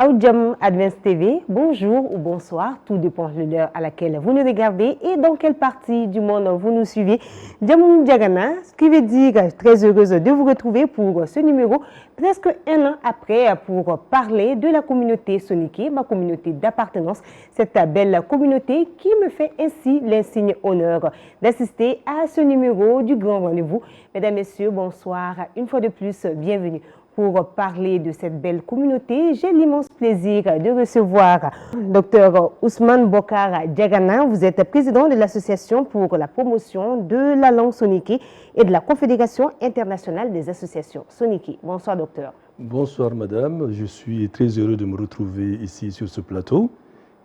Aoudjam Advance TV, bonjour ou bonsoir, tout dépend de l'heure à laquelle vous nous regardez et dans quelle partie du monde vous nous suivez. Djamoun Diagana, ce qui veut dire très heureuse de vous retrouver pour ce numéro, presque un an après, pour parler de la communauté Soniké, ma communauté d'appartenance, cette belle communauté qui me fait ainsi l'insigne honneur d'assister à ce numéro du grand rendez-vous. Mesdames, Messieurs, bonsoir, une fois de plus, bienvenue. Pour parler de cette belle communauté, j'ai l'immense plaisir de recevoir Dr Ousmane Bokar Diagana. Vous êtes président de l'Association pour la promotion de la langue soniké et de la Confédération internationale des associations soniké. Bonsoir, docteur. Bonsoir, madame. Je suis très heureux de me retrouver ici sur ce plateau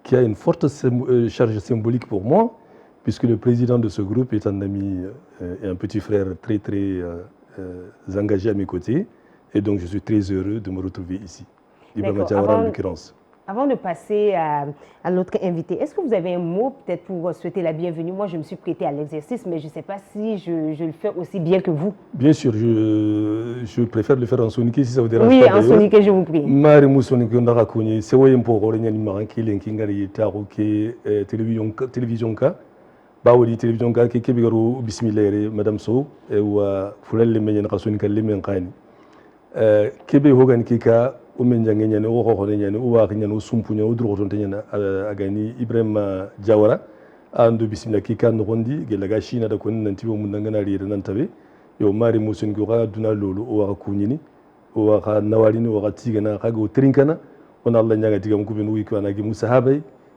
qui a une forte charge symbolique pour moi, puisque le président de ce groupe est un ami et un petit frère très engagé à mes côtés. Et donc, je suis très heureux de me retrouver ici. Ibrahima Diawara, en l'occurrence. Avant de passer à l'autre invité, est-ce que vous avez un mot peut-être pour souhaiter la bienvenue? Moi, je me suis prêtée à l'exercice, mais je ne sais pas si je le fais aussi bien que vous. Bien sûr, je préfère le faire en soniké si ça vous dérange pas. Oui, en soniké, je vous prie. Marimu soniké, on a connu. C'est vrai pour Orenya Limaranki, Lenkingari, Tarouke, télévision ka. Bawoli télévision ka, qui Kébigaro, Bismillah, Madame So, et ou Foulel Lemeyen Rasonika Lemenkani. Kebe hogan kika umenjange nyane o ko nyane o wa nyane o sumpu nyane o dro tonte nyane agani Ibrahima Diawara ando bismillah kika no gondi gelaga shina da kon nanti bo mun ngana ri nan tabe yo mari musun go ga duna lolu o wa kunyini o wa ka nawalini o wa tigana ka go trinkana on Allah nyaga digam ko ben wi ko na gi musahaba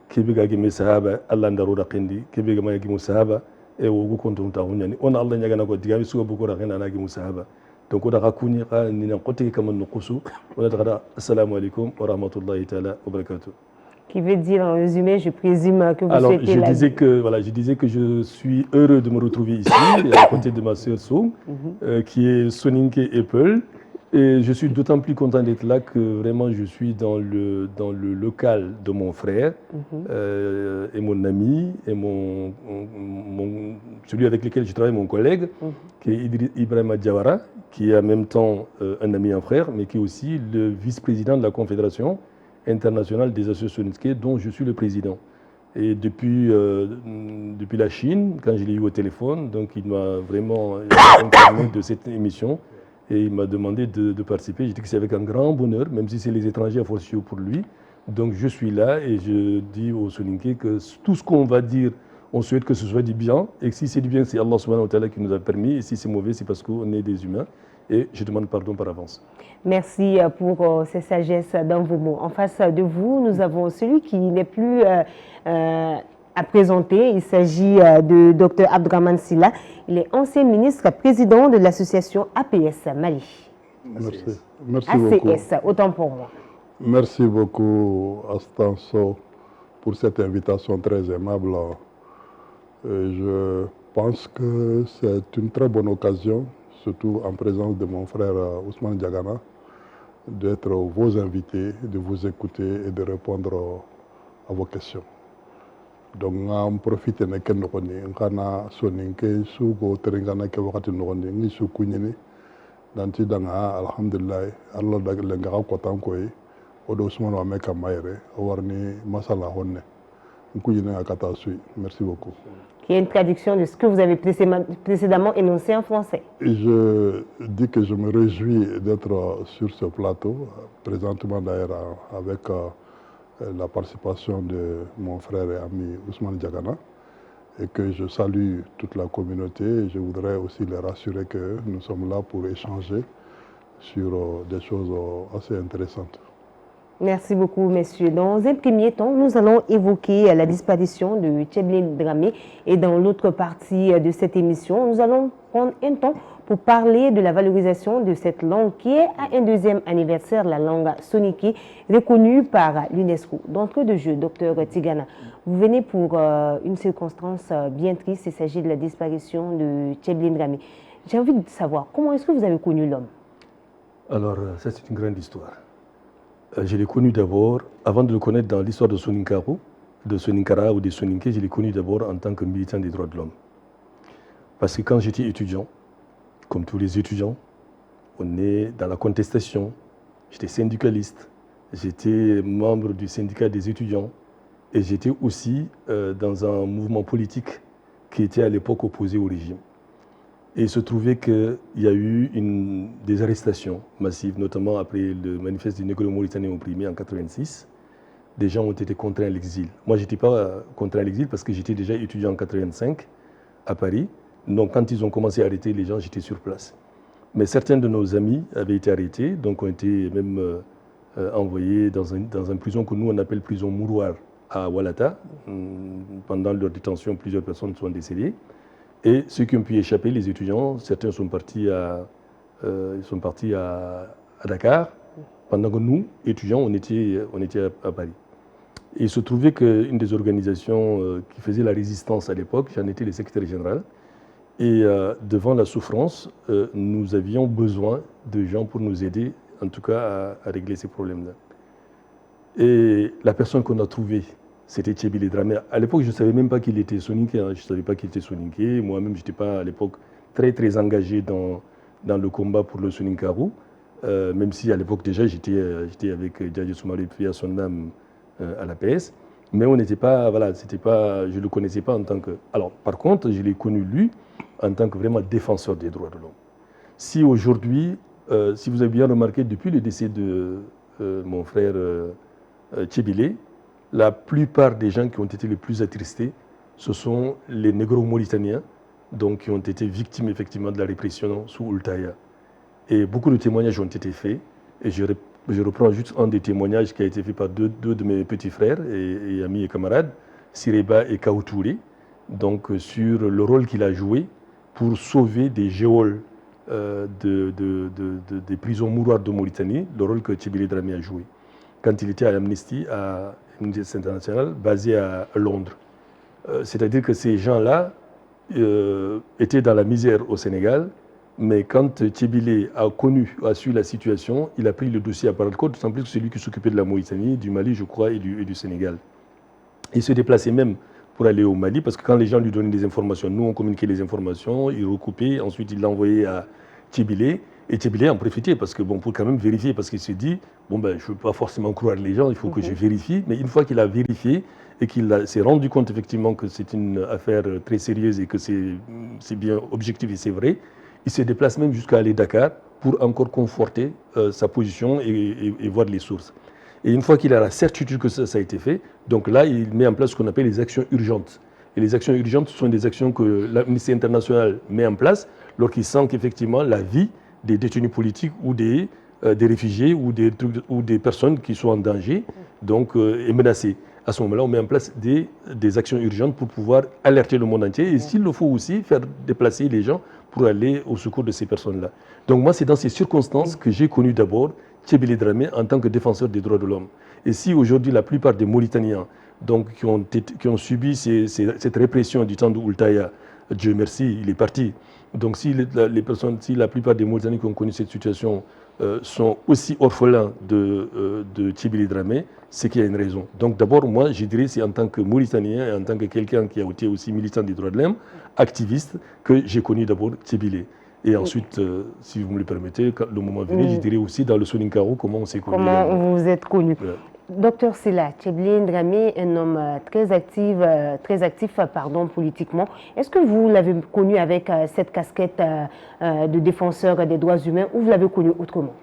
kebe ga gi musahaba Allah ndaro da qindi kebe ga ma gi musahaba e wo go kontum ta hunyani on Allah nyaga na go digam su go ko ra na gi musahaba. Donc, on a raconté assalamu alaikum wa rahmatullahi ta'ala wa barakatuh. Qui veut dire en résumé, je présume que vous Alors, souhaitez je disais que je suis heureux de me retrouver ici, à côté de ma sœur So, qui est Soninké Apple. Et je suis d'autant plus content d'être là que vraiment je suis dans le local de mon frère et mon ami et celui avec lequel je travaille, mon collègue, qui est Ibrahima Diawara, qui est en même temps un ami et un frère, mais qui est aussi le vice-président de la Confédération internationale des associations soniké, dont je suis le président. Et depuis la Chine, quand je l'ai eu au téléphone, donc il m'a vraiment informé de cette émission. Et il m'a demandé de participer. J'ai dit que c'est avec un grand bonheur, même si c'est les étrangers à fortiori pour lui. Donc je suis là et je dis aux Soninké que tout ce qu'on va dire, on souhaite que ce soit du bien. Et si c'est du bien, c'est Allah subhanahu wa ta'ala qui nous a permis. Et si c'est mauvais, c'est parce qu'on est des humains. Et je demande pardon par avance. Merci pour ces sagesses dans vos mots. En face de vous, nous avons celui qui n'est plus à présenter. Il s'agit de Dr Abdraman Silla. Il est ancien ministre président de l'association APS Mali. Merci. Merci ACS, beaucoup. Autant pour moi. Merci beaucoup Astanso pour cette invitation très aimable. Je pense que c'est une très bonne occasion, surtout en présence de mon frère Ousmane Diagana, d'être vos invités, de vous écouter et de répondre à vos questions. Donc on profite de ce nous avons soninké suko terengana ke wakati nogondi ngi sukunyini danti danga alhamdulillah Allah dag lenga ko tankoy odo Ousmane wa meka mayre warni masala honne nkuyina kata sui. Merci beaucoup. Qui est une traduction de ce que vous avez précédemment énoncé en français. Je dis que je me réjouis d'être sur ce plateau, présentement d'ailleurs avec la participation de mon frère et ami Ousmane Diagana et que je salue toute la communauté. Je voudrais aussi les rassurer que nous sommes là pour échanger sur des choses assez intéressantes. Merci beaucoup, messieurs. Dans un premier temps, nous allons évoquer la disparition de Tcheblin Dramé et dans l'autre partie de cette émission, nous allons prendre un temps pour parler de la valorisation de cette langue qui est à un deuxième anniversaire, la langue soniké, reconnue par l'UNESCO. D'entrée de jeu, docteur Tigana, vous venez pour une circonstance bien triste, il s'agit de la disparition de Tcheblin Dramé. J'ai envie de savoir, comment est-ce que vous avez connu l'homme? Alors, ça c'est une grande histoire. Je l'ai connu d'abord, avant de le connaître dans l'histoire de Soninkara ou de Soninké, je l'ai connu d'abord en tant que militant des droits de l'homme. Parce que quand j'étais étudiant, comme tous les étudiants, on est dans la contestation, j'étais syndicaliste, j'étais membre du syndicat des étudiants et j'étais aussi dans un mouvement politique qui était à l'époque opposé au régime. Et il se trouvait qu'il y a eu des arrestations massives, notamment après le manifeste des Négro-Mauritaniens opprimés en 1986. Des gens ont été contraints à l'exil. Moi, je n'étais pas contraint à l'exil parce que j'étais déjà étudiant en 1985 à Paris. Donc, quand ils ont commencé à arrêter les gens, j'étais sur place. Mais certains de nos amis avaient été arrêtés, donc ont été même envoyés dans une prison que nous, on appelle prison Mourouar à Oualata. Pendant leur détention, plusieurs personnes sont décédées. Et ceux qui ont pu échapper, les étudiants, certains sont partis à Dakar, pendant que nous, étudiants, on était à Paris. Et il se trouvait qu'une des organisations qui faisait la résistance à l'époque, j'en étais le secrétaire général, et devant la souffrance, nous avions besoin de gens pour nous aider, en tout cas à régler ces problèmes-là. Et la personne qu'on a trouvée, c'était Tchébile Dramé. À l'époque, je ne savais même pas qu'il était soninké. Je ne savais pas qu'il était soninké. Moi-même, je n'étais pas à l'époque très engagé dans le combat pour le soninkarou. Même si à l'époque déjà, j'étais avec Djadji Soumaré puis à son âme à la PS. Mais on n'était pas, voilà, je ne le connaissais pas en tant que... Alors, par contre, je l'ai connu lui en tant que vraiment défenseur des droits de l'homme. Si aujourd'hui, si vous avez bien remarqué, depuis le décès de mon frère Tchébile, la plupart des gens qui ont été les plus attristés, ce sont les négro-mauritaniens, donc qui ont été victimes effectivement de la répression sous Oultaya. Et beaucoup de témoignages ont été faits, et je reprends juste un des témoignages qui a été fait par deux de mes petits frères et amis et camarades, Sireba et Kaoutouré, donc sur le rôle qu'il a joué pour sauver des géoles des prisons mouroirs de Mauritanie, le rôle que Tchébile Dramé a joué quand il était à Amnesty internationale basée à Londres. C'est-à-dire que ces gens-là étaient dans la misère au Sénégal, mais quand Tchébile a su la situation, il a pris le dossier à bras-le-corps, d'autant plus que c'est lui qui s'occupait de la Mauritanie, du Mali, je crois, et du Sénégal. Il se déplaçait même pour aller au Mali, parce que quand les gens lui donnaient des informations, nous on communiquait les informations, il recoupait, ensuite il l'envoyait à Tchébile, et Tchébile en profitait, parce que bon, pour quand même vérifier, parce qu'il se dit, bon ben, je ne veux pas forcément croire les gens, il faut que je vérifie, mais une fois qu'il a vérifié, et qu'il s'est rendu compte effectivement que c'est une affaire très sérieuse et que c'est bien objectif et c'est vrai, il se déplace même jusqu'à aller à Dakar pour encore conforter sa position et voir les sources. Et une fois qu'il a la certitude que ça a été fait, donc là, il met en place ce qu'on appelle les actions urgentes. Et les actions urgentes, ce sont des actions que l'Amnesty International met en place lorsqu'il sent qu'effectivement la vie des détenus politiques ou des réfugiés ou des personnes qui sont en danger donc, est menacée. À ce moment-là, on met en place des actions urgentes pour pouvoir alerter le monde entier et s'il le faut aussi, faire déplacer les gens pour aller au secours de ces personnes-là. Donc moi, c'est dans ces circonstances que j'ai connu d'abord Tchébile Dramé en tant que défenseur des droits de l'homme. Et si aujourd'hui, la plupart des Mauritaniens donc, qui ont subi cette répression du temps de Oultaya, Dieu merci, il est parti. Donc si la plupart des Mauritaniens qui ont connu cette situation sont aussi orphelins de Tchébile Dramé, c'est qu'il y a une raison. Donc d'abord, moi, je dirais, c'est en tant que Mauritanien et en tant que quelqu'un qui a été aussi militant des droits de l'homme, activiste, que j'ai connu d'abord Tchébile. Et ensuite, si vous me le permettez, le moment venu, je dirais aussi dans le Soninkarou, comment on s'est connu. Comment vous êtes connu. Docteur Sylla, Tchébile Dramé, un homme très actif politiquement. Est-ce que vous l'avez connu avec cette casquette de défenseur des droits humains ou vous l'avez connu autrement?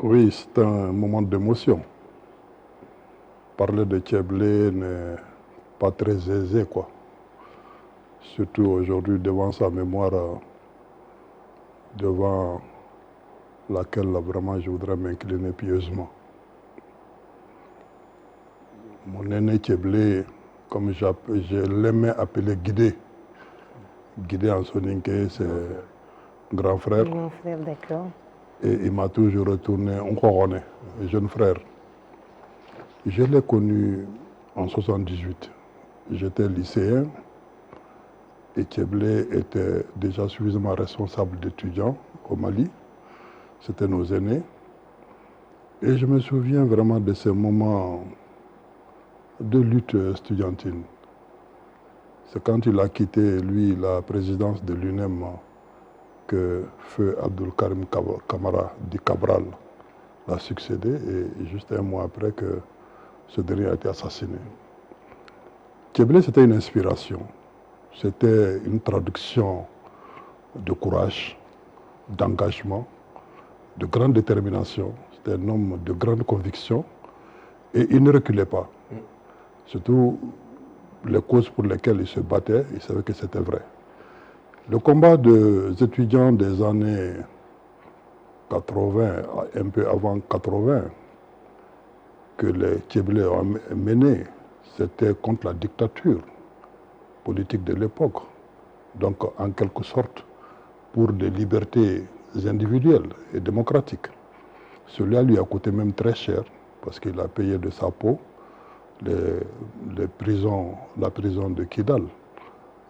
Oui, c'est un moment d'émotion. Parler de Tchébile n'est pas très aisé, quoi. Surtout aujourd'hui devant sa mémoire, devant laquelle vraiment je voudrais m'incliner pieusement. Mon aîné Tchébile, comme je l'aimais appeler Guidé. Guidé en soninké, c'est grand frère. Grand frère, d'accord. Et il m'a toujours retourné un jeune frère. Je l'ai connu en 1978. J'étais lycéen et Tchébile était déjà suffisamment responsable d'étudiants au Mali. C'était nos aînés. Et je me souviens vraiment de ces moments de lutte estudiantine. C'est quand il a quitté, lui, la présidence de l'UNEM que feu Abdul Karim Kamara dit Cabral l'a succédé et juste un mois après que ce dernier a été assassiné. Tcheblé, c'était une inspiration, c'était une traduction de courage, d'engagement, de grande détermination. C'était un homme de grande conviction et il ne reculait pas. Surtout les causes pour lesquelles il se battait, il savait que c'était vrai. Le combat des étudiants des années 80, un peu avant 80, que les Tcheblés ont mené, c'était contre la dictature politique de l'époque. Donc, en quelque sorte, pour des libertés individuelles et démocratiques. Cela lui a coûté même très cher, parce qu'il a payé de sa peau la prison de Kidal,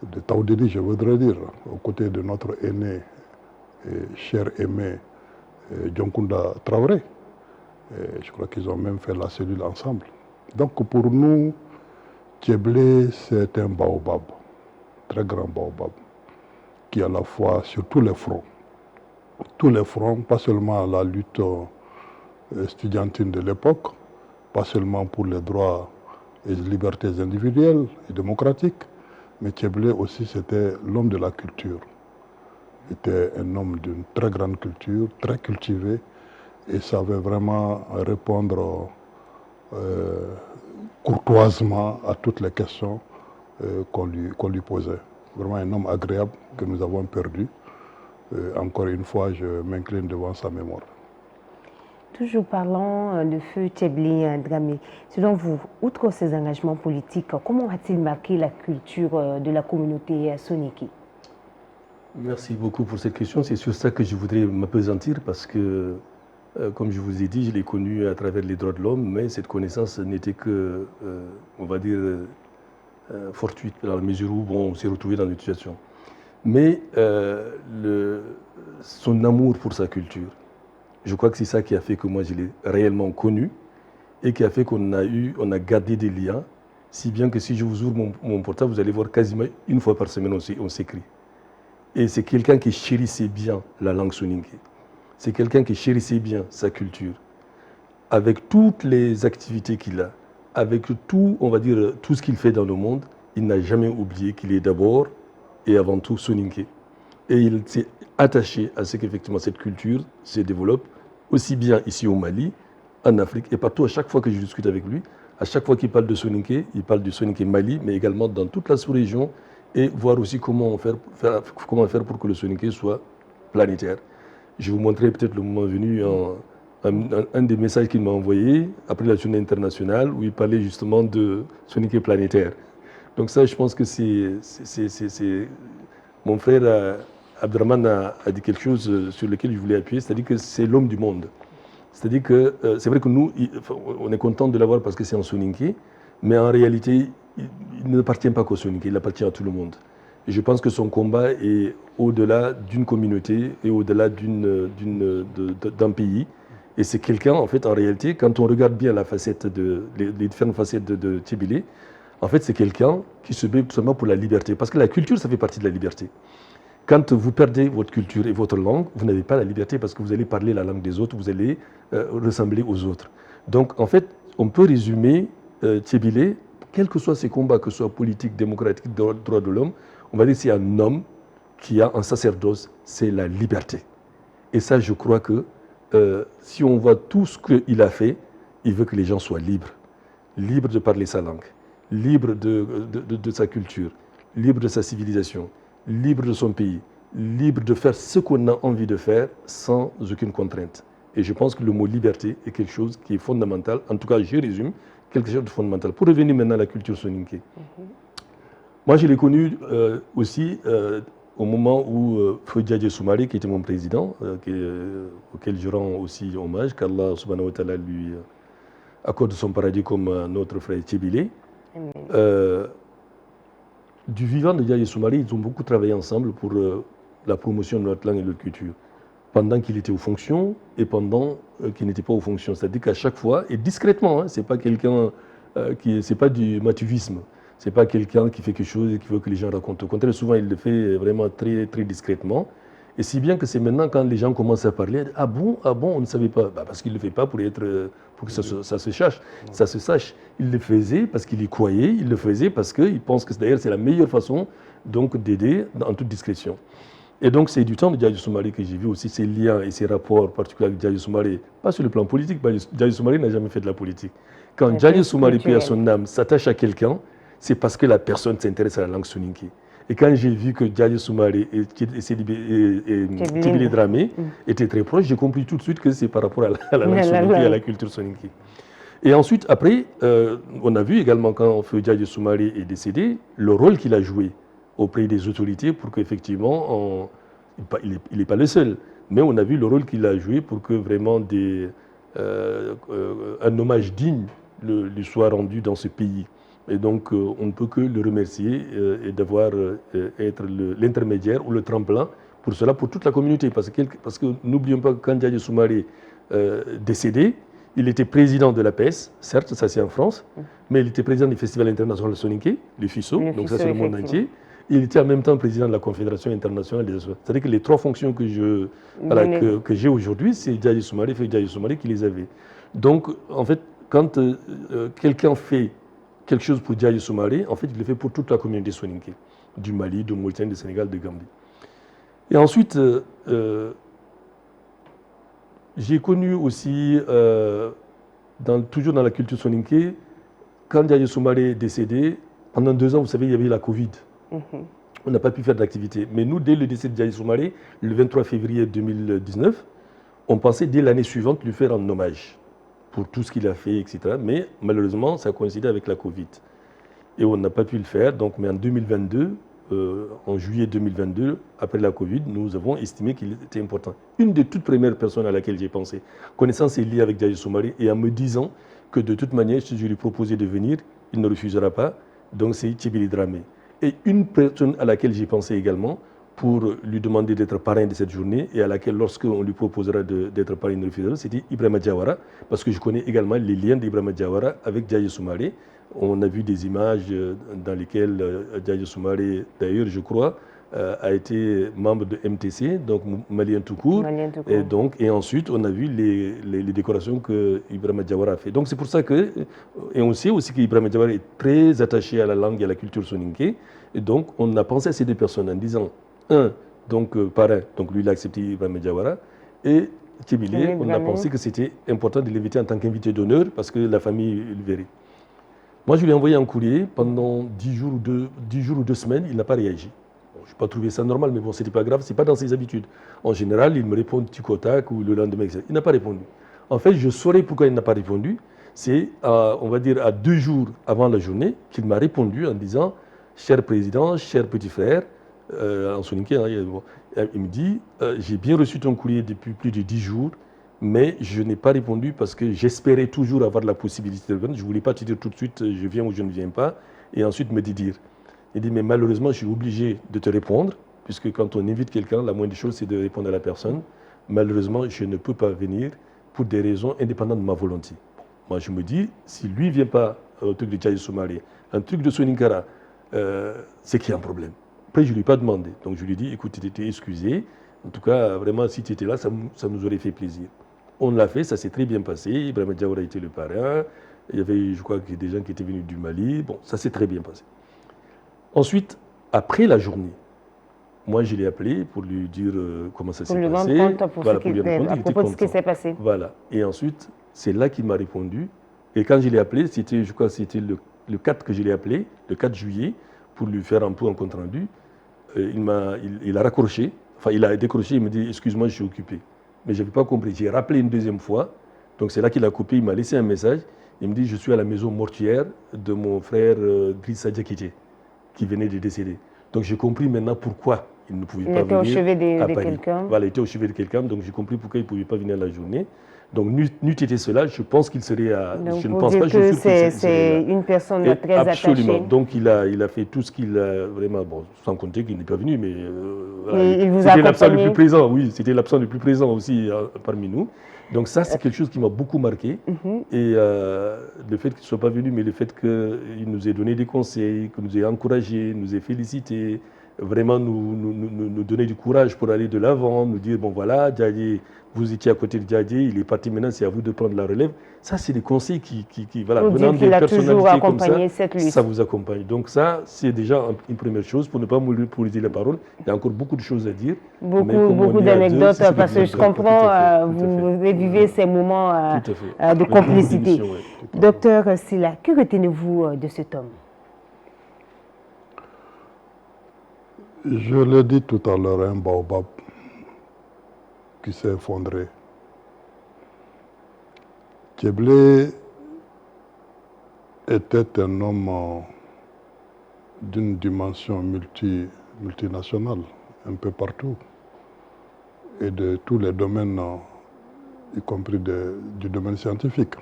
de Taoudéni, je voudrais dire, aux côtés de notre aîné et cher aimé Dionkunda Traoré. Et je crois qu'ils ont même fait la cellule ensemble. Donc pour nous, Tcheblé, c'est un baobab, très grand baobab, qui est à la fois sur tous les fronts, pas seulement la lutte estudiantine de l'époque, pas seulement pour les droits et les libertés individuelles et démocratiques, mais Tcheblé aussi c'était l'homme de la culture. Il était un homme d'une très grande culture, très cultivé, et savait vraiment répondre courtoisement à toutes les questions qu'on lui posait. Vraiment un homme agréable que nous avons perdu. Encore une fois, je m'incline devant sa mémoire. Toujours parlant de feu Tcheblé Dramé, selon vous, outre ses engagements politiques, comment a-t-il marqué la culture de la communauté soninké? Merci beaucoup pour cette question. C'est sur ça que je voudrais m'appesantir parce que, comme je vous ai dit, je l'ai connu à travers les droits de l'homme, mais cette connaissance n'était que, on va dire, fortuite, dans la mesure où on s'est retrouvé dans une situation. Mais son amour pour sa culture, je crois que c'est ça qui a fait que moi je l'ai réellement connu et qui a fait qu'on a gardé des liens, si bien que si je vous ouvre mon portable, vous allez voir quasiment une fois par semaine on s'écrit. Et c'est quelqu'un qui chérissait bien la langue soninké. C'est quelqu'un qui chérissait bien sa culture. Avec toutes les activités qu'il a, avec tout, on va dire, tout ce qu'il fait dans le monde, il n'a jamais oublié qu'il est d'abord et avant tout soninké. Et il s'est attaché à ce qu'effectivement cette culture se développe aussi bien ici au Mali, en Afrique et partout. À chaque fois que je discute avec lui, à chaque fois qu'il parle de soninké, il parle du soninké Mali, mais également dans toute la sous-région et voir aussi comment faire pour que le soninké soit planétaire. Je vous montrerai peut-être le moment venu un des messages qu'il m'a envoyé après la journée internationale où il parlait justement de soninké planétaire. Donc ça, je pense que c'est mon frère Abdraman a dit quelque chose sur lequel je voulais appuyer, c'est-à-dire que c'est l'homme du monde. C'est-à-dire que c'est vrai que nous, on est content de l'avoir parce que c'est un soninké, mais en réalité, il n'appartient pas qu'au soninké, il appartient à tout le monde. Et je pense que son combat est au-delà d'une communauté et au-delà d'un pays. Et c'est quelqu'un, en fait, en réalité, quand on regarde bien les différentes facettes de Tcheblé, en fait, c'est quelqu'un qui se bat tout simplement pour la liberté. Parce que la culture, ça fait partie de la liberté. Quand vous perdez votre culture et votre langue, vous n'avez pas la liberté parce que vous allez parler la langue des autres, vous allez ressembler aux autres. Donc, en fait, on peut résumer Tcheblé, quels que soient ses combats, que ce soit politique, démocratique, droit de l'homme, on va dire que c'est un homme qui a un sacerdoce, c'est la liberté. Et ça, je crois que si on voit tout ce qu'il a fait, il veut que les gens soient libres. Libres de parler sa langue, libres de sa culture, libres de sa civilisation, libres de son pays, libres de faire ce qu'on a envie de faire sans aucune contrainte. Et je pense que le mot liberté est quelque chose qui est fondamental. En tout cas, je résume, quelque chose de fondamental. Pour revenir maintenant à la culture soninké. Moi, je l'ai connu aussi au moment où Feu Djadje Soumaré, qui était mon président, auquel je rends aussi hommage, qu'Allah subhanahu wa ta'ala lui accorde son paradis comme notre frère Tcheblé. Du vivant de Djadje Soumaré, ils ont beaucoup travaillé ensemble pour la promotion de notre langue et de notre culture. Pendant qu'il était aux fonctions et pendant qu'il n'était pas aux fonctions. C'est-à-dire qu'à chaque fois, et discrètement, hein, c'est pas quelqu'un c'est pas du matuvisme. C'est pas quelqu'un qui fait quelque chose et qui veut que les gens racontent. Au contraire, souvent, il le fait vraiment très, très discrètement. Et si bien que c'est maintenant quand les gens commencent à parler, ah bon, on ne savait pas. Parce qu'il ne le fait pas pour que ça se sache. Il le faisait parce qu'il y croyait, il le faisait parce qu'il pense que d'ailleurs c'est la meilleure façon donc d'aider en toute discrétion. Et donc c'est du temps de Djadji Soumaré que j'ai vu aussi ces liens et ces rapports particuliers avec Djadji Soumaré, pas sur le plan politique, Djadji Soumaré n'a jamais fait de la politique. Quand Djadji Soumaré, paix à son âme, s'attache à quelqu'un, c'est parce que la personne s'intéresse à la langue soninké. Et quand j'ai vu que Djadji Soumaré et Tibili Dramé étaient très proches, j'ai compris tout de suite que c'est par rapport à la langue soninké et à la culture soninké. Et ensuite, après, on a vu également quand Feu Djadji Soumaré est décédé, le rôle qu'il a joué auprès des autorités pour qu'effectivement, il n'est pas le seul, mais on a vu le rôle qu'il a joué pour que vraiment un hommage digne lui soit rendu dans ce pays. Et donc, on ne peut que le remercier et d'avoir être l'intermédiaire ou le tremplin pour cela, pour toute la communauté. Parce que n'oublions pas que quand Djadji Soumaré décédé, il était président de la PES, certes, ça c'est en France, mais il était président du Festival international soninké, le FISO, donc ça c'est le monde entier. Il était en même temps président de la Confédération internationale des associations. C'est-à-dire que les trois fonctions que j'ai aujourd'hui, c'est Djadji Soumaré, Feu Djadji Soumaré qui les avait. Donc, en fait, quand quelqu'un fait quelque chose pour Djadji Soumaré, en fait, il le fait pour toute la communauté soninké, du Mali, de Mauritanie, du Sénégal, de Gambie. Et ensuite, j'ai connu aussi, toujours dans la culture soninké, quand Djadji Soumaré est décédé, pendant 2 ans, vous savez, il y avait la Covid. On n'a pas pu faire d'activité. Mais nous, dès le décès de Djadji Soumaré, le 23 février 2019, on pensait dès l'année suivante lui faire un hommage pour tout ce qu'il a fait, etc. Mais malheureusement, ça a coïncidé avec la Covid. Et on n'a pas pu le faire. Donc, mais en 2022, en juillet 2022, après la Covid, nous avons estimé qu'il était important. Une des toutes premières personnes à laquelle j'ai pensé, connaissant ses liens avec Djadji Soumaré, et en me disant que de toute manière, si je lui proposais de venir, il ne refusera pas. Donc, c'est Tibili Dramé. Et une personne à laquelle j'ai pensé également pour lui demander d'être parrain de cette journée et à laquelle, lorsqu'on lui proposera d'être parrain, il ne refusera, c'était Ibrahima Diawara, parce que je connais également les liens d'Ibrahima Diawara avec Djadji Soumaré. On a vu des images dans lesquelles Djadji Soumaré, d'ailleurs, je crois, a été membre de MTC, donc Malien tout court. Et ensuite, on a vu les décorations que Ibrahima Diawara a fait. Donc c'est pour ça que, et on sait aussi qu'Ibrahima Diawara est très attaché à la langue et à la culture soninké. Et donc on a pensé à ces deux personnes en disant, parrain, donc lui il a accepté Ibrahima Diawara, et Tibili, on a pensé que c'était important de l'inviter en tant qu'invité d'honneur parce que la famille le verrait. Moi je lui ai envoyé un courrier pendant 10 jours ou 2 semaines, il n'a pas réagi. Je n'ai pas trouvé ça normal, mais bon, ce n'était pas grave, ce n'est pas dans ses habitudes. En général, il me répond tic au tac ou le lendemain, etc. Il n'a pas répondu. En fait, je saurais pourquoi il n'a pas répondu. C'est, on va dire, à 2 jours avant la journée qu'il m'a répondu en disant « Cher président, cher petit frère », en soninké, il me dit « J'ai bien reçu ton courrier depuis plus de 10 jours, mais je n'ai pas répondu parce que j'espérais toujours avoir la possibilité de venir. Je ne voulais pas te dire tout de suite je viens ou je ne viens pas, et ensuite me dire. Il dit, mais malheureusement, je suis obligé de te répondre, puisque quand on invite quelqu'un, la moindre chose, c'est de répondre à la personne. Malheureusement, je ne peux pas venir pour des raisons indépendantes de ma volonté. Moi, je me dis, si lui ne vient pas au truc de Djadji Soumaré, un truc de Soninkara, c'est qu'il y a un problème. Après, je ne lui ai pas demandé. Donc, je lui ai dit, écoute, tu t'es excusé. En tout cas, vraiment, si tu étais là, ça nous aurait fait plaisir. On l'a fait, ça s'est très bien passé. Ibrahima Diawara était le parrain. Il y avait, je crois, des gens qui étaient venus du Mali. Bon, ça s'est très bien passé. Ensuite, après la journée, moi je l'ai appelé pour lui dire comment ça s'est passé. Pour lui rendre compte à propos de ce qui s'est passé. Voilà. Et ensuite, c'est là qu'il m'a répondu. Et quand je l'ai appelé, je crois que c'était le 4 que je l'ai appelé, le 4 juillet, pour lui faire un peu un compte rendu. Il a raccroché, enfin il a décroché, il me dit excuse-moi, je suis occupé. Mais je n'avais pas compris. J'ai rappelé une deuxième fois. Donc c'est là qu'il a coupé, il m'a laissé un message. Il me dit je suis à la maison mortuaire de mon frère Drissa Diakité, qui venait de décéder. Donc j'ai compris maintenant pourquoi il ne pouvait pas venir. Il était au chevet de quelqu'un. Voilà, il était au chevet de quelqu'un, donc j'ai compris pourquoi il ne pouvait pas venir la journée. Donc n'eût été cela, je pense qu'il serait à... Donc, je ne pense pas, je suis sûr que c'est une personne très attachée. Absolument. Donc il a fait tout ce qu'il a vraiment... Bon, sans compter qu'il n'est pas venu, mais... il vous a c'était l'absent le plus présent, oui. C'était l'absent le plus présent aussi parmi nous. Donc ça, c'est quelque chose qui m'a beaucoup marqué. Et le fait qu'il ne soit pas venu, mais le fait qu'il nous ait donné des conseils, qu'il nous ait encouragés, nous ait félicités, vraiment nous donner du courage pour aller de l'avant, nous dire, bon voilà, Diadie, vous étiez à côté de Diadie, il est parti maintenant, c'est à vous de prendre la relève. Ça, c'est des conseils qui voilà, venant des personnalités comme ça vous accompagne. Donc ça, c'est déjà une première chose, pour ne pas monopoliser la parole. Il y a encore beaucoup de choses à dire. Beaucoup d'anecdotes, parce que je comprends, vous vivez ces moments de complicité. Docteur Sylla, que retenez-vous de cet homme? Je l'ai dit tout à l'heure, un baobab qui s'est effondré. Tcheblé était un homme d'une dimension multinationale, un peu partout, et de tous les domaines, y compris du domaine scientifique.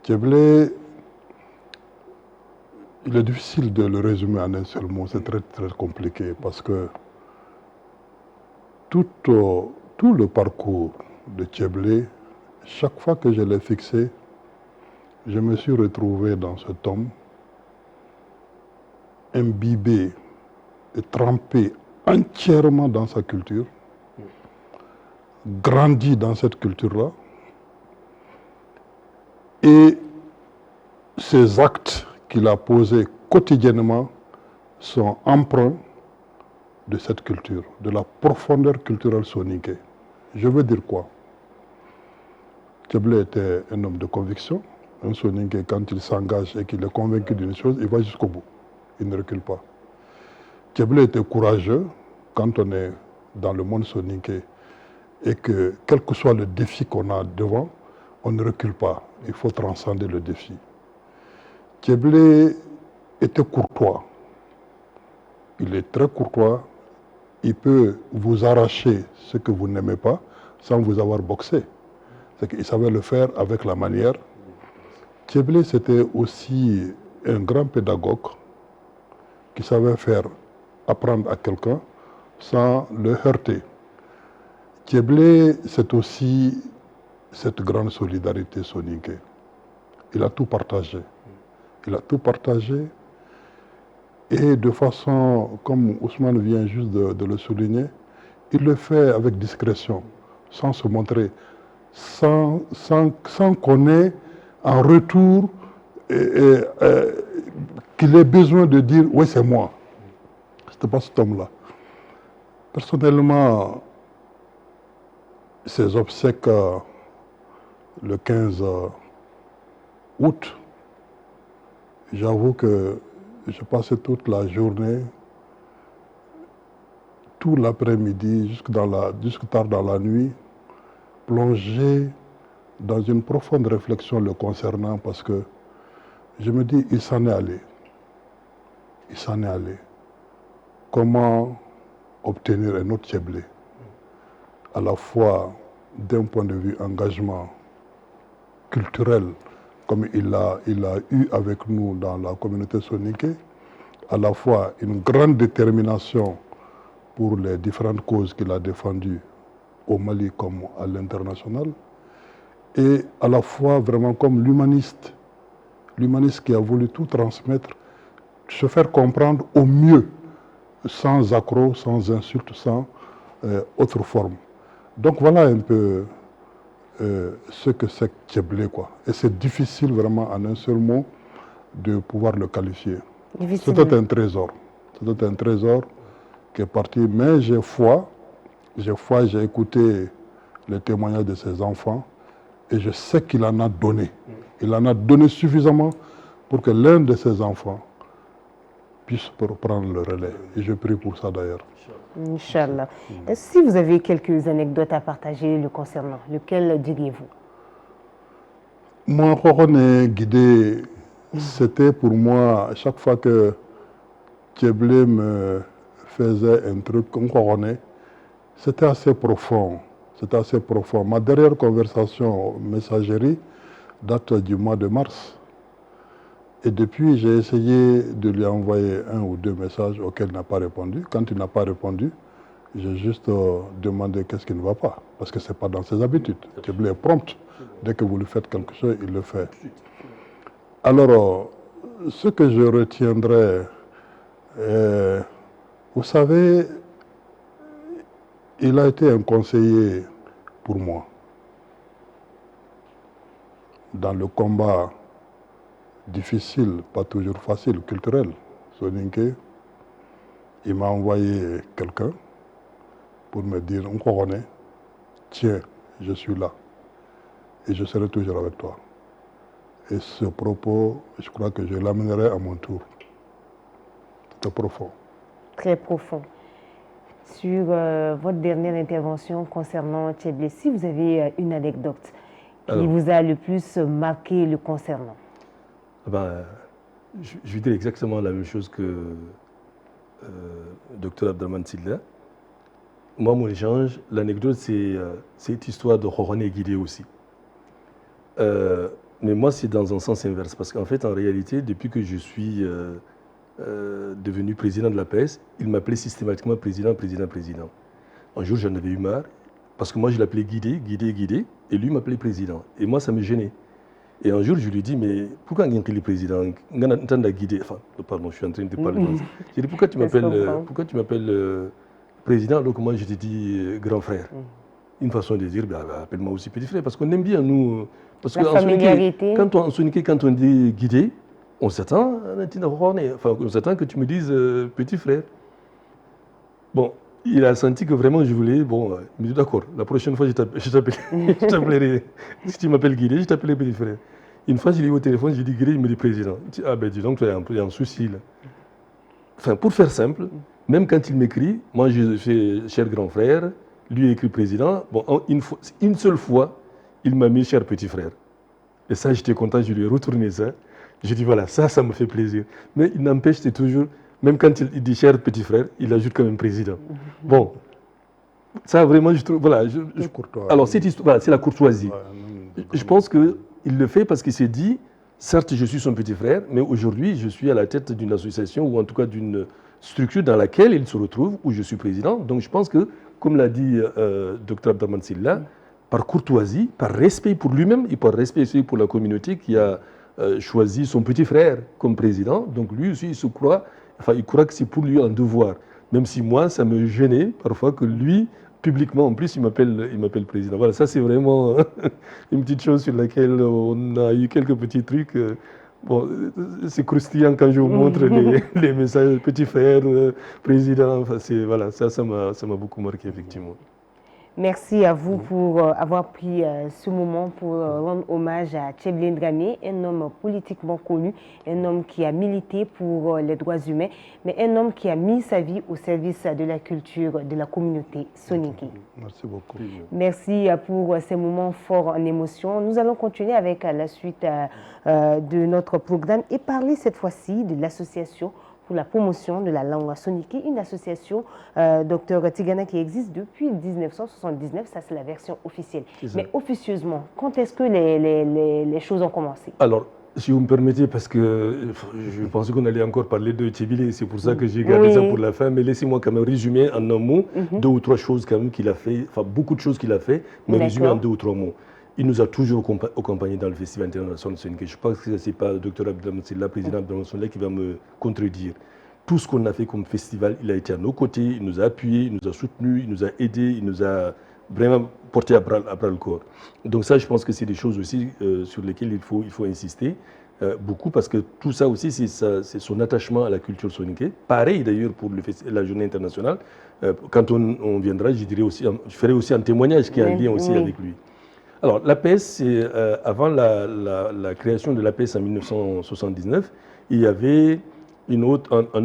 Tcheblé, il est difficile de le résumer en un seul mot, c'est très très compliqué parce que tout le parcours de Tcheblé, chaque fois que je l'ai fixé, je me suis retrouvé dans ce tome, imbibé et trempé entièrement dans sa culture, grandi dans cette culture-là, et ses actes qu'il a posés quotidiennement sont empreints de cette culture, de la profondeur culturelle soninké. Je veux dire quoi? Tcheblé était un homme de conviction, un soninké, quand il s'engage et qu'il est convaincu d'une chose, il va jusqu'au bout, il ne recule pas. Tcheblé était courageux quand on est dans le monde soninké et que, quel que soit le défi qu'on a devant, on ne recule pas, il faut transcender le défi. Tcheblé était courtois, il est très courtois, il peut vous arracher ce que vous n'aimez pas sans vous avoir boxé. C'est qu'il savait le faire avec la manière. Tcheblé, c'était aussi un grand pédagogue qui savait faire apprendre à quelqu'un sans le heurter. Tcheblé, c'est aussi cette grande solidarité soninké. Il a tout partagé. Il a tout partagé et de façon, comme Ousmane vient juste de le souligner, il le fait avec discrétion, sans se montrer, sans qu'on ait en retour qu'il ait besoin de dire « oui, c'est moi ». Ce n'était pas cet homme-là. Personnellement, ses obsèques le 15 août, j'avoue que je passais toute la journée, tout l'après-midi, jusque tard dans la nuit, plongé dans une profonde réflexion le concernant parce que je me dis, il s'en est allé. Il s'en est allé. Comment obtenir un autre Tcheblé, à la fois d'un point de vue engagement culturel, comme il a eu avec nous dans la communauté soninké, à la fois une grande détermination pour les différentes causes qu'il a défendues au Mali comme à l'international, et à la fois vraiment comme l'humaniste qui a voulu tout transmettre, se faire comprendre au mieux, sans accroc, sans insulte, sans autre forme. Donc voilà un peu ce que c'est Tcheblé, quoi. Et c'est difficile vraiment en un seul mot de pouvoir le qualifier. C'était un trésor. C'était un trésor qui est parti, mais j'ai foi, j'ai écouté les témoignages de ses enfants et je sais qu'il en a donné. Il en a donné suffisamment pour que l'un de ses enfants puisse prendre le relais. Et je prie pour ça d'ailleurs. Inch'Allah. Si vous avez quelques anecdotes à partager le concernant, lequel diriez-vous? Moi, Khorone guidé, c'était pour moi, à chaque fois que Tcheblé me faisait un truc comme Khorone, c'était assez profond. C'était assez profond. Ma dernière conversation messagerie date du mois de mars. Et depuis, j'ai essayé de lui envoyer un ou deux messages auxquels il n'a pas répondu. Quand il n'a pas répondu, j'ai juste demandé qu'est-ce qui ne va pas. Parce que ce n'est pas dans ses habitudes. Tcheblé est prompt. Dès que vous lui faites quelque chose, il le fait. Alors, ce que je retiendrai, Vous savez, il a été un conseiller pour moi dans le combat difficile, pas toujours facile, culturel, soninké. Il m'a envoyé quelqu'un pour me dire, on connaît, tiens, je suis là et je serai toujours avec toi. Et ce propos, je crois que je l'amènerai à mon tour. C'était profond. Très profond. Sur votre dernière intervention concernant Tcheblé, si vous avez une anecdote qui vous a le plus marqué le concernant. Je vais dire exactement la même chose que Dr Abdelrahmane Sylla. Moi, mon échange, l'anecdote, c'est cette histoire de Rohane Guidé aussi. Mais moi, c'est dans un sens inverse, parce qu'en fait, en réalité, depuis que je suis devenu président de la PS, il m'appelait systématiquement président. Un jour, j'en avais eu marre, parce que moi, je l'appelais Guidé, et lui m'appelait président. Et moi, ça me gênait. Et un jour, je lui ai dit, mais pourquoi tu es président? Enfin, pardon, je suis en train de parler français. J'ai dit, pourquoi tu m'appelles président alors que moi, je te dis grand frère? Une façon de dire, appelle-moi aussi petit frère, parce qu'on aime bien, nous. Parce la familiarité. Quand on dit guidé, on s'attend que tu me dises petit frère. Bon, il a senti que vraiment je voulais, il me dit d'accord, la prochaine fois je t'appellerai, si tu m'appelles guidé, je t'appellerai petit frère. Une fois, je l'ai eu au téléphone, j'ai dit guidé, il me dit président. Il dit, ah ben dis donc, tu es un souci là. Enfin, pour faire simple, même quand il m'écrit, moi je fais cher grand frère, lui écrit président, une seule fois, il m'a mis cher petit frère. Et ça, j'étais content, je lui ai retourné ça. J'ai dit voilà, ça me fait plaisir. Mais il n'empêche, c'est toujours, même quand il dit cher petit frère, il ajoute quand même président. Bon, ça vraiment, je trouve, voilà. Alors, cette histoire, c'est la courtoisie. Je pense qu'il le fait parce qu'il s'est dit, certes, je suis son petit frère, mais aujourd'hui, je suis à la tête d'une association ou en tout cas d'une structure dans laquelle il se retrouve, où je suis président. Donc, je pense que, comme l'a dit Dr Abdelrahmane Sylla, par courtoisie, par respect pour lui-même et par respect aussi pour la communauté qui a choisi son petit frère comme président. Donc lui aussi, il croit que c'est pour lui un devoir. Même si moi, ça me gênait parfois que lui, publiquement, en plus, il m'appelle président. Voilà, ça c'est vraiment une petite chose sur laquelle on a eu quelques petits trucs. Bon, c'est croustillant quand je vous montre les messages, petit frère, président. Enfin, voilà, ça m'a beaucoup marqué, effectivement. Merci à vous pour avoir pris ce moment pour rendre hommage à Tcheblé Dramé, un homme politiquement connu, un homme qui a milité pour les droits humains, mais un homme qui a mis sa vie au service de la culture de la communauté soninké. Merci beaucoup. Merci pour ces moments forts en émotion. Nous allons continuer avec la suite de notre programme et parler cette fois-ci de l'association pour la promotion de la langue soninké, une association, Dr Tigana, qui existe depuis 1979, ça c'est la version officielle. Mais officieusement, quand est-ce que les choses ont commencé? Alors, si vous me permettez, parce que je pensais qu'on allait encore parler de Tcheblé, c'est pour ça que j'ai gardé ça pour la fin, mais laissez-moi quand même résumer en un mot 2 ou 3 choses quand même qu'il a fait, enfin beaucoup de choses qu'il a fait, mais résumer en 2 ou 3 mots. Il nous a toujours accompagnés dans le Festival international soninké. Je pense que ce n'est pas le Dr Abdelrahmane Sylla, président Abdelrahmane Sylla, qui va me contredire. Tout ce qu'on a fait comme festival, il a été à nos côtés, il nous a appuyés, il nous a soutenus, il nous a aidés, il nous a vraiment porté à bras le corps. Donc ça, je pense que c'est des choses aussi sur lesquelles il faut insister beaucoup, parce que tout ça aussi, c'est son attachement à la culture soninké. Pareil d'ailleurs pour la journée internationale. Quand on viendra, je ferai aussi un témoignage qui est en lien aussi avec lui. Alors, l'APS, c'est avant la création de l'APS en 1979, il y avait un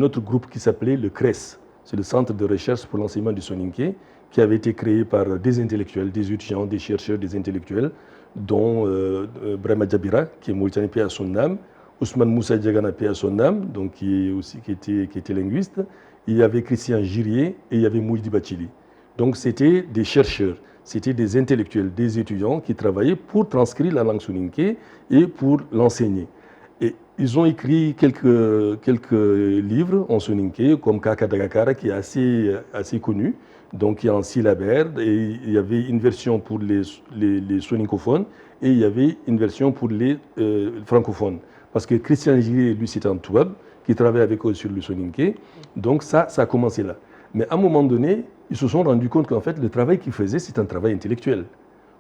autre groupe qui s'appelait le CRES. C'est le Centre de recherche pour l'enseignement du soninké, qui avait été créé par des intellectuels, des étudiants, des chercheurs, des intellectuels, dont Brahma Djabira, qui est mauritanien, paix à son âme, Ousmane Moussa Diagana, paix à son âme, donc qui était linguiste. Il y avait Christian Girier et il y avait Mouidi Bachili. Donc c'était des chercheurs, c'était des intellectuels, des étudiants qui travaillaient pour transcrire la langue soninké et pour l'enseigner. Et ils ont écrit quelques livres en soninké, comme Kaka Dagakara, qui est assez connu, donc qui est en syllabaire, et il y avait une version pour les soninkophones, et il y avait une version pour les francophones. Parce que Christian Girier, lui, c'était un Touab, qui travaillaient avec eux sur le soninké. Donc ça a commencé là. Mais à un moment donné, ils se sont rendus compte qu'en fait, le travail qu'ils faisaient, c'est un travail intellectuel.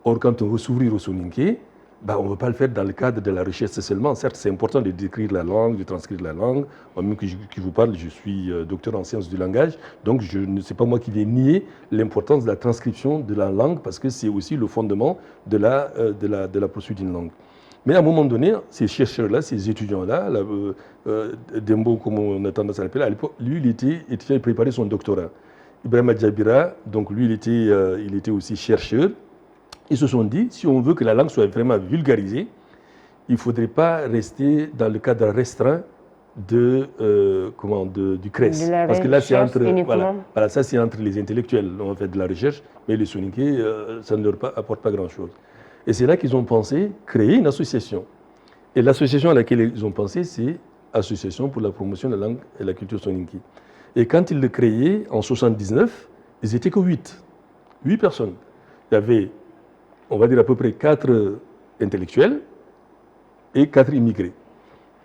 Or, quand on veut s'ouvrir au soninké, on ne veut pas le faire dans le cadre de la recherche seulement. Certes, c'est important de décrire la langue, de transcrire la langue. Moi-même qui vous parle, je suis docteur en sciences du langage, donc je ne sais pas moi qui vais nier l'importance de la transcription de la langue parce que c'est aussi le fondement de la poursuite d'une langue. Mais à un moment donné, ces chercheurs-là, ces étudiants-là, Dembo, comme on a tendance à l'appeler, à l'époque, lui, il était étudiant, il préparait son doctorat. Ibrahima Djabira, donc lui, il était aussi chercheur. Ils se sont dit, si on veut que la langue soit vraiment vulgarisée, il ne faudrait pas rester dans le cadre restreint du CRES. Parce que là, c'est entre, voilà, ça, c'est entre les intellectuels. On fait de la recherche, mais les soninké, ça ne leur apporte pas grand-chose. Et c'est là qu'ils ont pensé créer une association. Et l'association à laquelle ils ont pensé, c'est Association pour la promotion de la langue et de la culture soninké. Et quand ils le créaient, en 1979, ils n'étaient que 8 personnes. Il y avait, on va dire à peu près 4 intellectuels et 4 immigrés.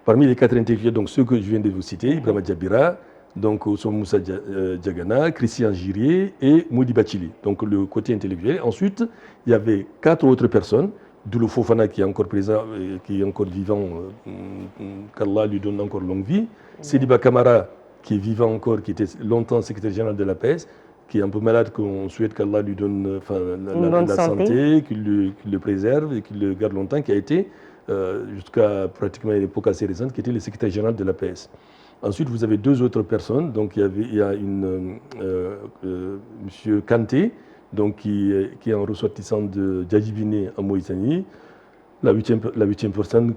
Parmi les 4 intellectuels, donc ceux que je viens de vous citer, Ibrahima Djabira, donc Ousmane Moussa Diagana, Christian Girier et Moudi Bachili, donc le côté intellectuel. Ensuite, il y avait 4 autres personnes, Doulo Fofana qui est encore présent, qui est encore vivant, qu'Allah lui donne encore longue vie, Sidiba Kamara qui est vivant encore, qui était longtemps secrétaire général de la l'APS, qui est un peu malade, qu'on souhaite qu'Allah lui donne la santé, qu'il le préserve et qu'il le garde longtemps, qui a été, jusqu'à pratiquement une époque assez récente, qui était le secrétaire général de l'APS. Ensuite, vous avez 2 autres personnes. Donc, il y a M. Kanté, donc, qui est un ressortissant de Djadjibine en Mauritanie. La huitième personne,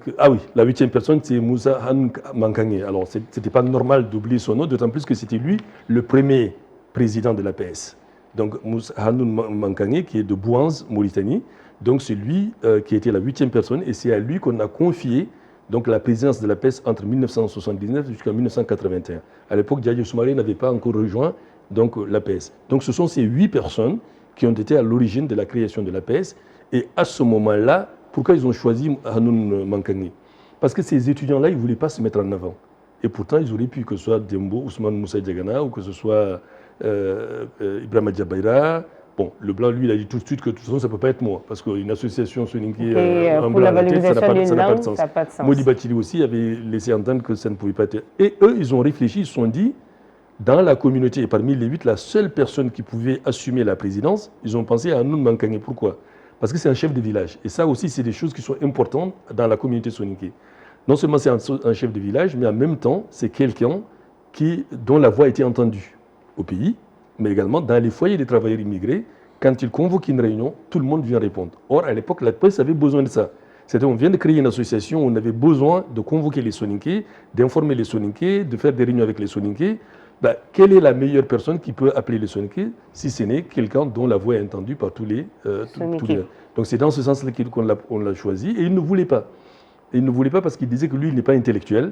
la 8e personne, c'est Moussa Han Mankangé. Alors, ce n'était pas normal d'oublier son nom, d'autant plus que c'était lui le premier président de l'APS. Donc, Moussa Han Mankangé, qui est de Bouanz, Mauritanie. Donc, c'est lui qui était la 8e personne et c'est à lui qu'on a confié donc, la présidence de l'APS entre 1979 jusqu'en 1981. À l'époque, Djadji Soumaré n'avait pas encore rejoint l'APS. Donc, ce sont ces 8 personnes qui ont été à l'origine de la création de l'APS. Et à ce moment-là, pourquoi ils ont choisi Hanoun Mankangé? Parce que ces étudiants-là, ils ne voulaient pas se mettre en avant. Et pourtant, ils auraient pu, que ce soit Dembo, Ousmane Moussa Diagana, ou que ce soit Ibrahima Djabaira. Bon, le blanc, lui, il a dit tout de suite que de toute façon, ça ne peut pas être moi. Parce qu'une association soninké en blanc à la tête, ça n'a pas de sens. Moudi Bachili aussi avait laissé entendre que ça ne pouvait pas être. Et eux, ils ont réfléchi, ils se sont dit, dans la communauté, et parmi les 8, la seule personne qui pouvait assumer la présidence, ils ont pensé à Hanoun Mankangé. Pourquoi? Parce que c'est un chef de village. Et ça aussi, c'est des choses qui sont importantes dans la communauté soninké. Non seulement c'est un chef de village, mais en même temps, c'est quelqu'un dont la voix a été entendue au pays, mais également dans les foyers des travailleurs immigrés. Quand ils convoquent une réunion, tout le monde vient répondre. Or, à l'époque, la presse avait besoin de ça. C'est-à-dire qu'on vient de créer une association où on avait besoin de convoquer les soninké, d'informer les soninké, de faire des réunions avec les soninké. Quelle est la meilleure personne qui peut appeler les soninké si ce n'est quelqu'un dont la voix est entendue par tous les. Donc c'est dans ce sens-là qu'on l'a choisi et il ne voulait pas. Il ne voulait pas parce qu'il disait que lui, il n'est pas intellectuel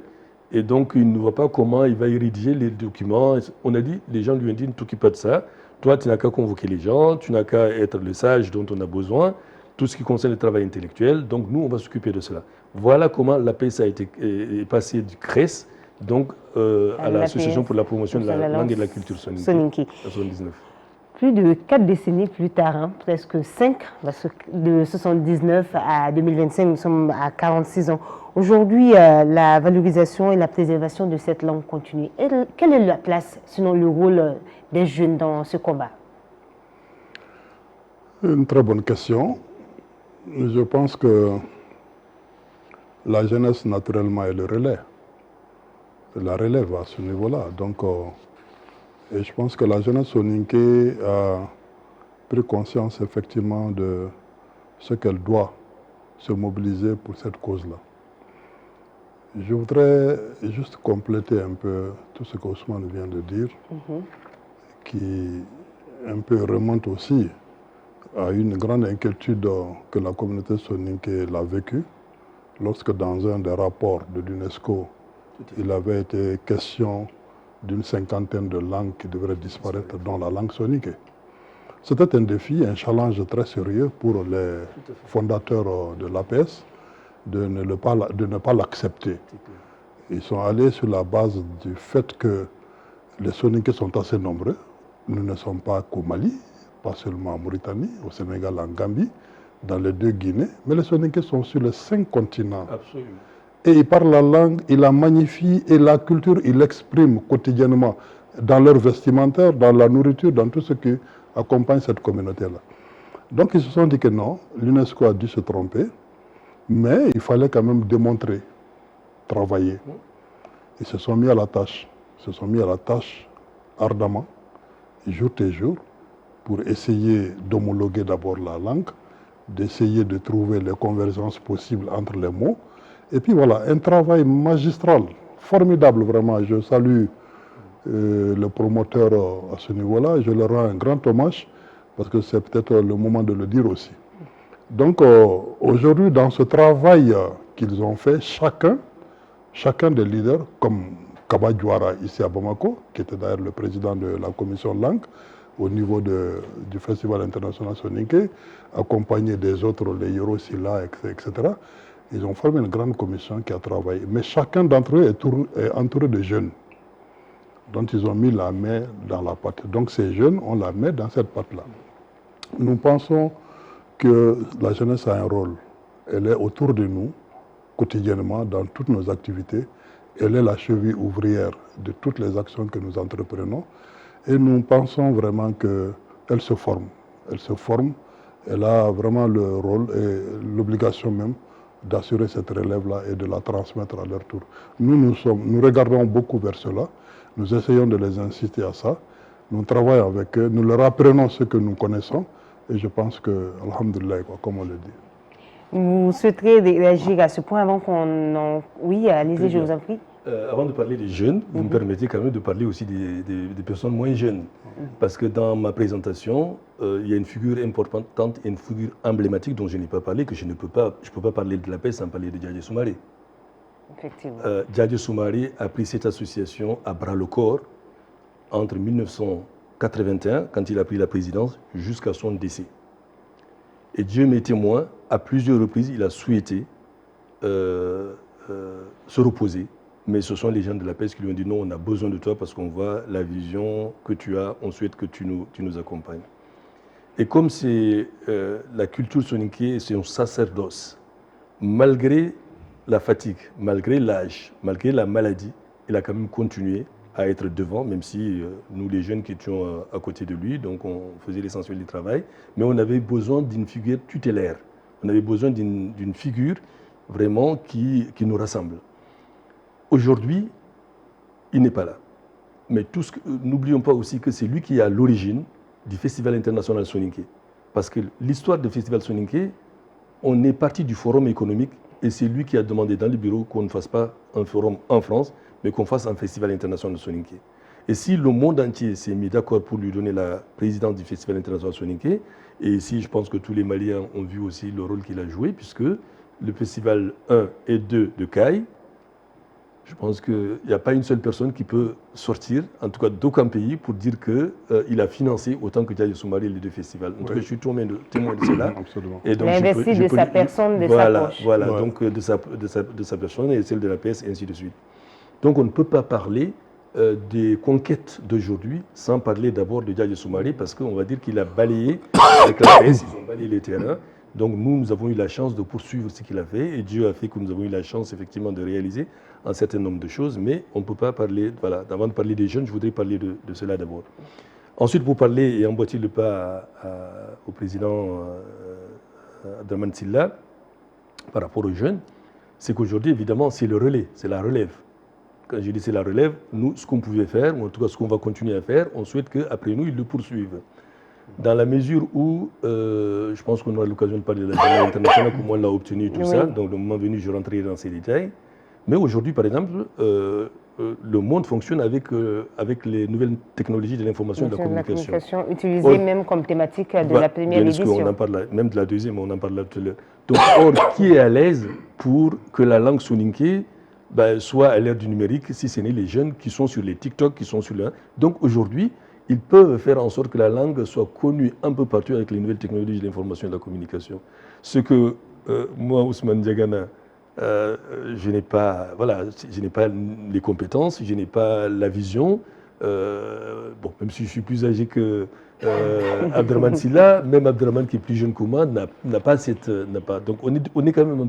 et donc il ne voit pas comment il va y rédiger les documents. On a dit, les gens lui ont dit, ne t'occupe pas de ça. Toi, tu n'as qu'à convoquer les gens, tu n'as qu'à être le sage dont on a besoin, tout ce qui concerne le travail intellectuel. Donc nous, on va s'occuper de cela. Voilà comment l'APS a été passé du CRES donc, à l'Association pour la promotion de la langue et de la culture soninké. En 1979. Plus de 4 décennies plus tard, presque 5, de 79 à 2025, nous sommes à 46 ans. Aujourd'hui, la valorisation et la préservation de cette langue continue. Et quelle est la place, sinon le rôle des jeunes dans ce combat? Une très bonne question. Je pense que la jeunesse, naturellement, est le relais. La relève à ce niveau-là. Donc, et je pense que la jeunesse soninké a pris conscience effectivement de ce qu'elle doit se mobiliser pour cette cause-là. Je voudrais juste compléter un peu tout ce qu'Ousmane vient de dire, qui un peu remonte aussi à une grande inquiétude que la communauté soninké l'a vécue, lorsque dans un des rapports de l'UNESCO, il avait été question d'une 50aine de langues qui devraient disparaître, dont la langue soninké. C'était un défi, un challenge très sérieux pour les fondateurs de l'APS de ne pas l'accepter. Ils sont allés sur la base du fait que les Soninké sont assez nombreux. Nous ne sommes pas qu'au Mali, pas seulement en Mauritanie, au Sénégal, en Gambie, dans les 2 Guinées, mais les Soninké sont sur les 5 continents. Absolument. Et ils parlent la langue, ils la magnifient, et la culture, ils l'expriment quotidiennement dans leur vestimentaire, dans la nourriture, dans tout ce qui accompagne cette communauté-là. Donc ils se sont dit que non, l'UNESCO a dû se tromper, mais il fallait quand même démontrer, travailler. Ils se sont mis à la tâche, ardemment, jour et jour, pour essayer d'homologuer d'abord la langue, d'essayer de trouver les convergences possibles entre les mots. Et puis voilà, un travail magistral, formidable vraiment. Je salue le promoteur à ce niveau-là, je leur rends un grand hommage, parce que c'est peut-être le moment de le dire aussi. Donc aujourd'hui, dans ce travail qu'ils ont fait, chacun des leaders, comme Kaba Diouara ici à Bamako, qui était d'ailleurs le président de la commission langue, au niveau du Festival international Soninké, accompagné des autres, les Yoro Silla, etc. Ils ont formé une grande commission qui a travaillé. Mais chacun d'entre eux est entouré de jeunes, dont ils ont mis la main dans la pâte. Donc ces jeunes ont la main dans cette pâte-là. Nous pensons que la jeunesse a un rôle. Elle est autour de nous, quotidiennement, dans toutes nos activités. Elle est la cheville ouvrière de toutes les actions que nous entreprenons. Et nous pensons vraiment qu'elle se forme. Elle se forme, elle a vraiment le rôle et l'obligation même d'assurer cette relève-là et de la transmettre à leur tour. Nous regardons beaucoup vers cela. Nous essayons de les inciter à ça. Nous travaillons avec eux, nous leur apprenons ce que nous connaissons. Et je pense que, alhamdoulilah, comme on le dit. Vous souhaiterez réagir à ce point avant qu'on en... Oui, allez-y, je vous en prie. Avant de parler des jeunes, vous me permettez quand même de parler aussi des personnes moins jeunes. Parce que dans ma présentation, il y a une figure importante et une figure emblématique dont je n'ai pas parlé, que je ne peux pas parler de la paix sans parler de Djadja Soumaré. Effectivement. Djadja Soumaré a pris cette association à bras le corps entre 1981, quand il a pris la présidence, jusqu'à son décès. Et Dieu m'est témoin, à plusieurs reprises, il a souhaité se reposer. Mais ce sont les gens de la paix qui lui ont dit non, on a besoin de toi parce qu'on voit la vision que tu as, on souhaite que tu nous accompagnes. Et comme c'est la culture soninké, c'est un sacerdoce, malgré la fatigue, malgré l'âge, malgré la maladie, il a quand même continué à être devant, même si nous, les jeunes qui étions à côté de lui, donc on faisait l'essentiel du travail, mais on avait besoin d'une figure tutélaire. On avait besoin d'une figure vraiment qui nous rassemble. Aujourd'hui, il n'est pas là. Mais n'oublions pas aussi que c'est lui qui est à l'origine du Festival international Soninké. Parce que l'histoire du Festival Soninké, on est parti du forum économique et c'est lui qui a demandé dans le bureau qu'on ne fasse pas un forum en France, mais qu'on fasse un Festival international Soninké. Et si le monde entier s'est mis d'accord pour lui donner la présidence du Festival international Soninké, et ici je pense que tous les Maliens ont vu aussi le rôle qu'il a joué, puisque le Festival 1 et 2 de Caille, je pense qu'il n'y a pas une seule personne qui peut sortir, en tout cas d'aucun pays, pour dire qu'il a financé autant que Djadja Soumaré les 2 festivals. En tout cas, je suis témoin de cela. Absolument. Et donc, il a investi de sa personne, de sa poche. Voilà, donc de sa personne et celle de la PS, et ainsi de suite. Donc on ne peut pas parler des conquêtes d'aujourd'hui sans parler d'abord de Djadja Soumaré, parce qu'on va dire qu'il a balayé avec la PS, ils ont balayé les terrains. Donc nous avons eu la chance de poursuivre ce qu'il a fait, et Dieu a fait que nous avons eu la chance effectivement de réaliser un certain nombre de choses, mais on ne peut pas parler, voilà, avant de parler des jeunes, je voudrais parler de cela d'abord. Ensuite, pour parler et emboîter le pas au président Abdraman Sylla par rapport aux jeunes, c'est qu'aujourd'hui, évidemment, c'est le relais, c'est la relève. Quand je dis c'est la relève, nous, ce qu'on pouvait faire, ou en tout cas ce qu'on va continuer à faire, on souhaite qu'après nous, ils le poursuivent. Dans la mesure où, je pense qu'on aura l'occasion de parler de la journée internationale, comment on l'a obtenu, tout ça, donc le moment venu, je rentrerai dans ces détails. Mais aujourd'hui, par exemple, le monde fonctionne avec les nouvelles technologies de l'information et de la communication. Utilisée même comme thématique de la première édition. On en parle même de la deuxième, on en parle là tout à l'heure. Donc, or, qui est à l'aise pour que la langue soninké soit à l'ère du numérique, si ce n'est les jeunes qui sont sur les TikTok, qui sont sur le... Donc aujourd'hui, ils peuvent faire en sorte que la langue soit connue un peu partout avec les nouvelles technologies de l'information et de la communication. Ce que moi, Ousmane Diagana, je n'ai pas, voilà, je n'ai pas les compétences, je n'ai pas la vision. Bon, même si je suis plus âgé que Abdraman Silla, même Abdraman qui est plus jeune que moi n'a pas cette, Donc on est quand même un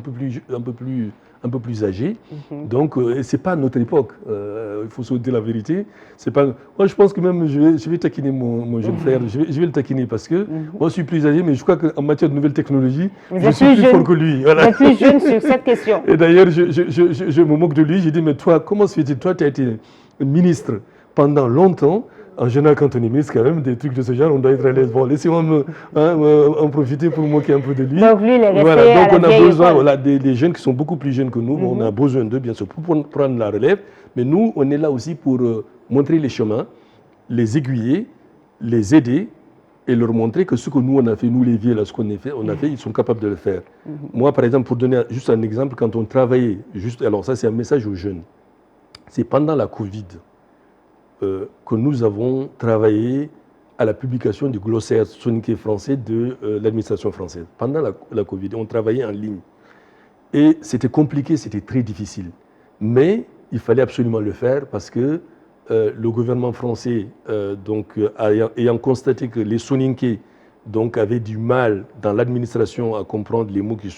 peu plus âgé. Donc c'est pas notre époque. Il faut se dire la vérité. C'est pas. Moi je pense que même je vais taquiner mon jeune frère. Je vais le taquiner parce que moi je suis plus âgé, mais je crois qu'en matière de nouvelles technologies, je suis plus fort que lui. Voilà. Vous êtes plus jeune sur cette question. Et d'ailleurs je me moque de lui. Je dis mais toi comment se fait-il? Toi tu as été ministre pendant longtemps. En général, quand on est ministre, quand même, des trucs de ce genre, on doit être à l'aise. Bon, laissez-moi en profiter pour me moquer un peu de lui. Donc, lui, il est resté voilà, donc à on la a besoin école. des jeunes qui sont beaucoup plus jeunes que nous. On a besoin d'eux, bien sûr, pour prendre la relève. Mais nous, on est là aussi pour montrer les chemins, les aiguiller, les aider et leur montrer que ce que nous, on a fait, nous les vieux, là, ce qu'on a fait, ils sont capables de le faire. Moi, par exemple, pour donner juste un exemple, quand on travaillait, alors ça, c'est un message aux jeunes. C'est pendant la Covid que nous avons travaillé à la publication du glossaire soninké français de l'administration française. Pendant la Covid, on travaillait en ligne. Et c'était compliqué, c'était très difficile. Mais il fallait absolument le faire parce que le gouvernement français, ayant constaté que les soninké avaient du mal dans l'administration à comprendre les mots qui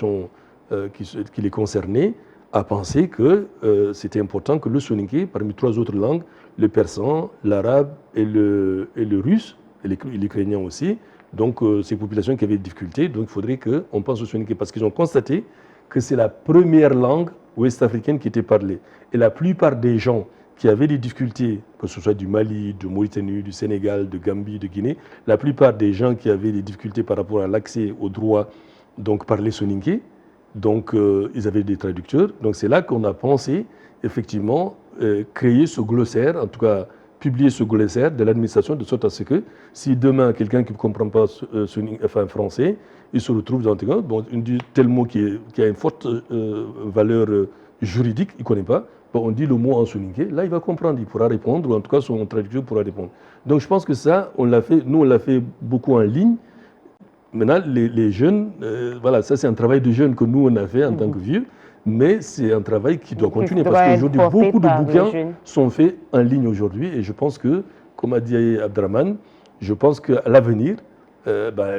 les concernaient, a pensé que c'était important que le soninké, parmi 3 autres langues, le persan, l'arabe et le russe, et l'ukrainien aussi, donc ces populations qui avaient des difficultés, donc il faudrait qu'on pense au soninké parce qu'ils ont constaté que c'est la première langue ouest-africaine qui était parlée. Et la plupart des gens qui avaient des difficultés, que ce soit du Mali, de Mauritanie, du Sénégal, de Gambie, de Guinée, la plupart des gens qui avaient des difficultés par rapport à l'accès aux droits, donc parlaient soninké. Donc, ils avaient des traducteurs. Donc, c'est là qu'on a pensé, effectivement, créer ce glossaire, en tout cas, publier ce glossaire de l'administration, de sorte à ce que, si demain, quelqu'un qui ne comprend pas français, il se retrouve dans on dit tel mot qui a une forte valeur juridique, il ne connaît pas, on dit le mot en soninké, là, il va comprendre, il pourra répondre, ou en tout cas, son traducteur pourra répondre. Donc, je pense que ça, on l'a fait beaucoup en ligne. Maintenant, les jeunes, voilà, ça c'est un travail de jeunes que nous on a fait en tant que vieux, mais c'est un travail qui doit continuer parce qu'aujourd'hui beaucoup de bouquins sont faits en ligne aujourd'hui et je pense que, comme a dit Abdraman, je pense qu'à l'avenir,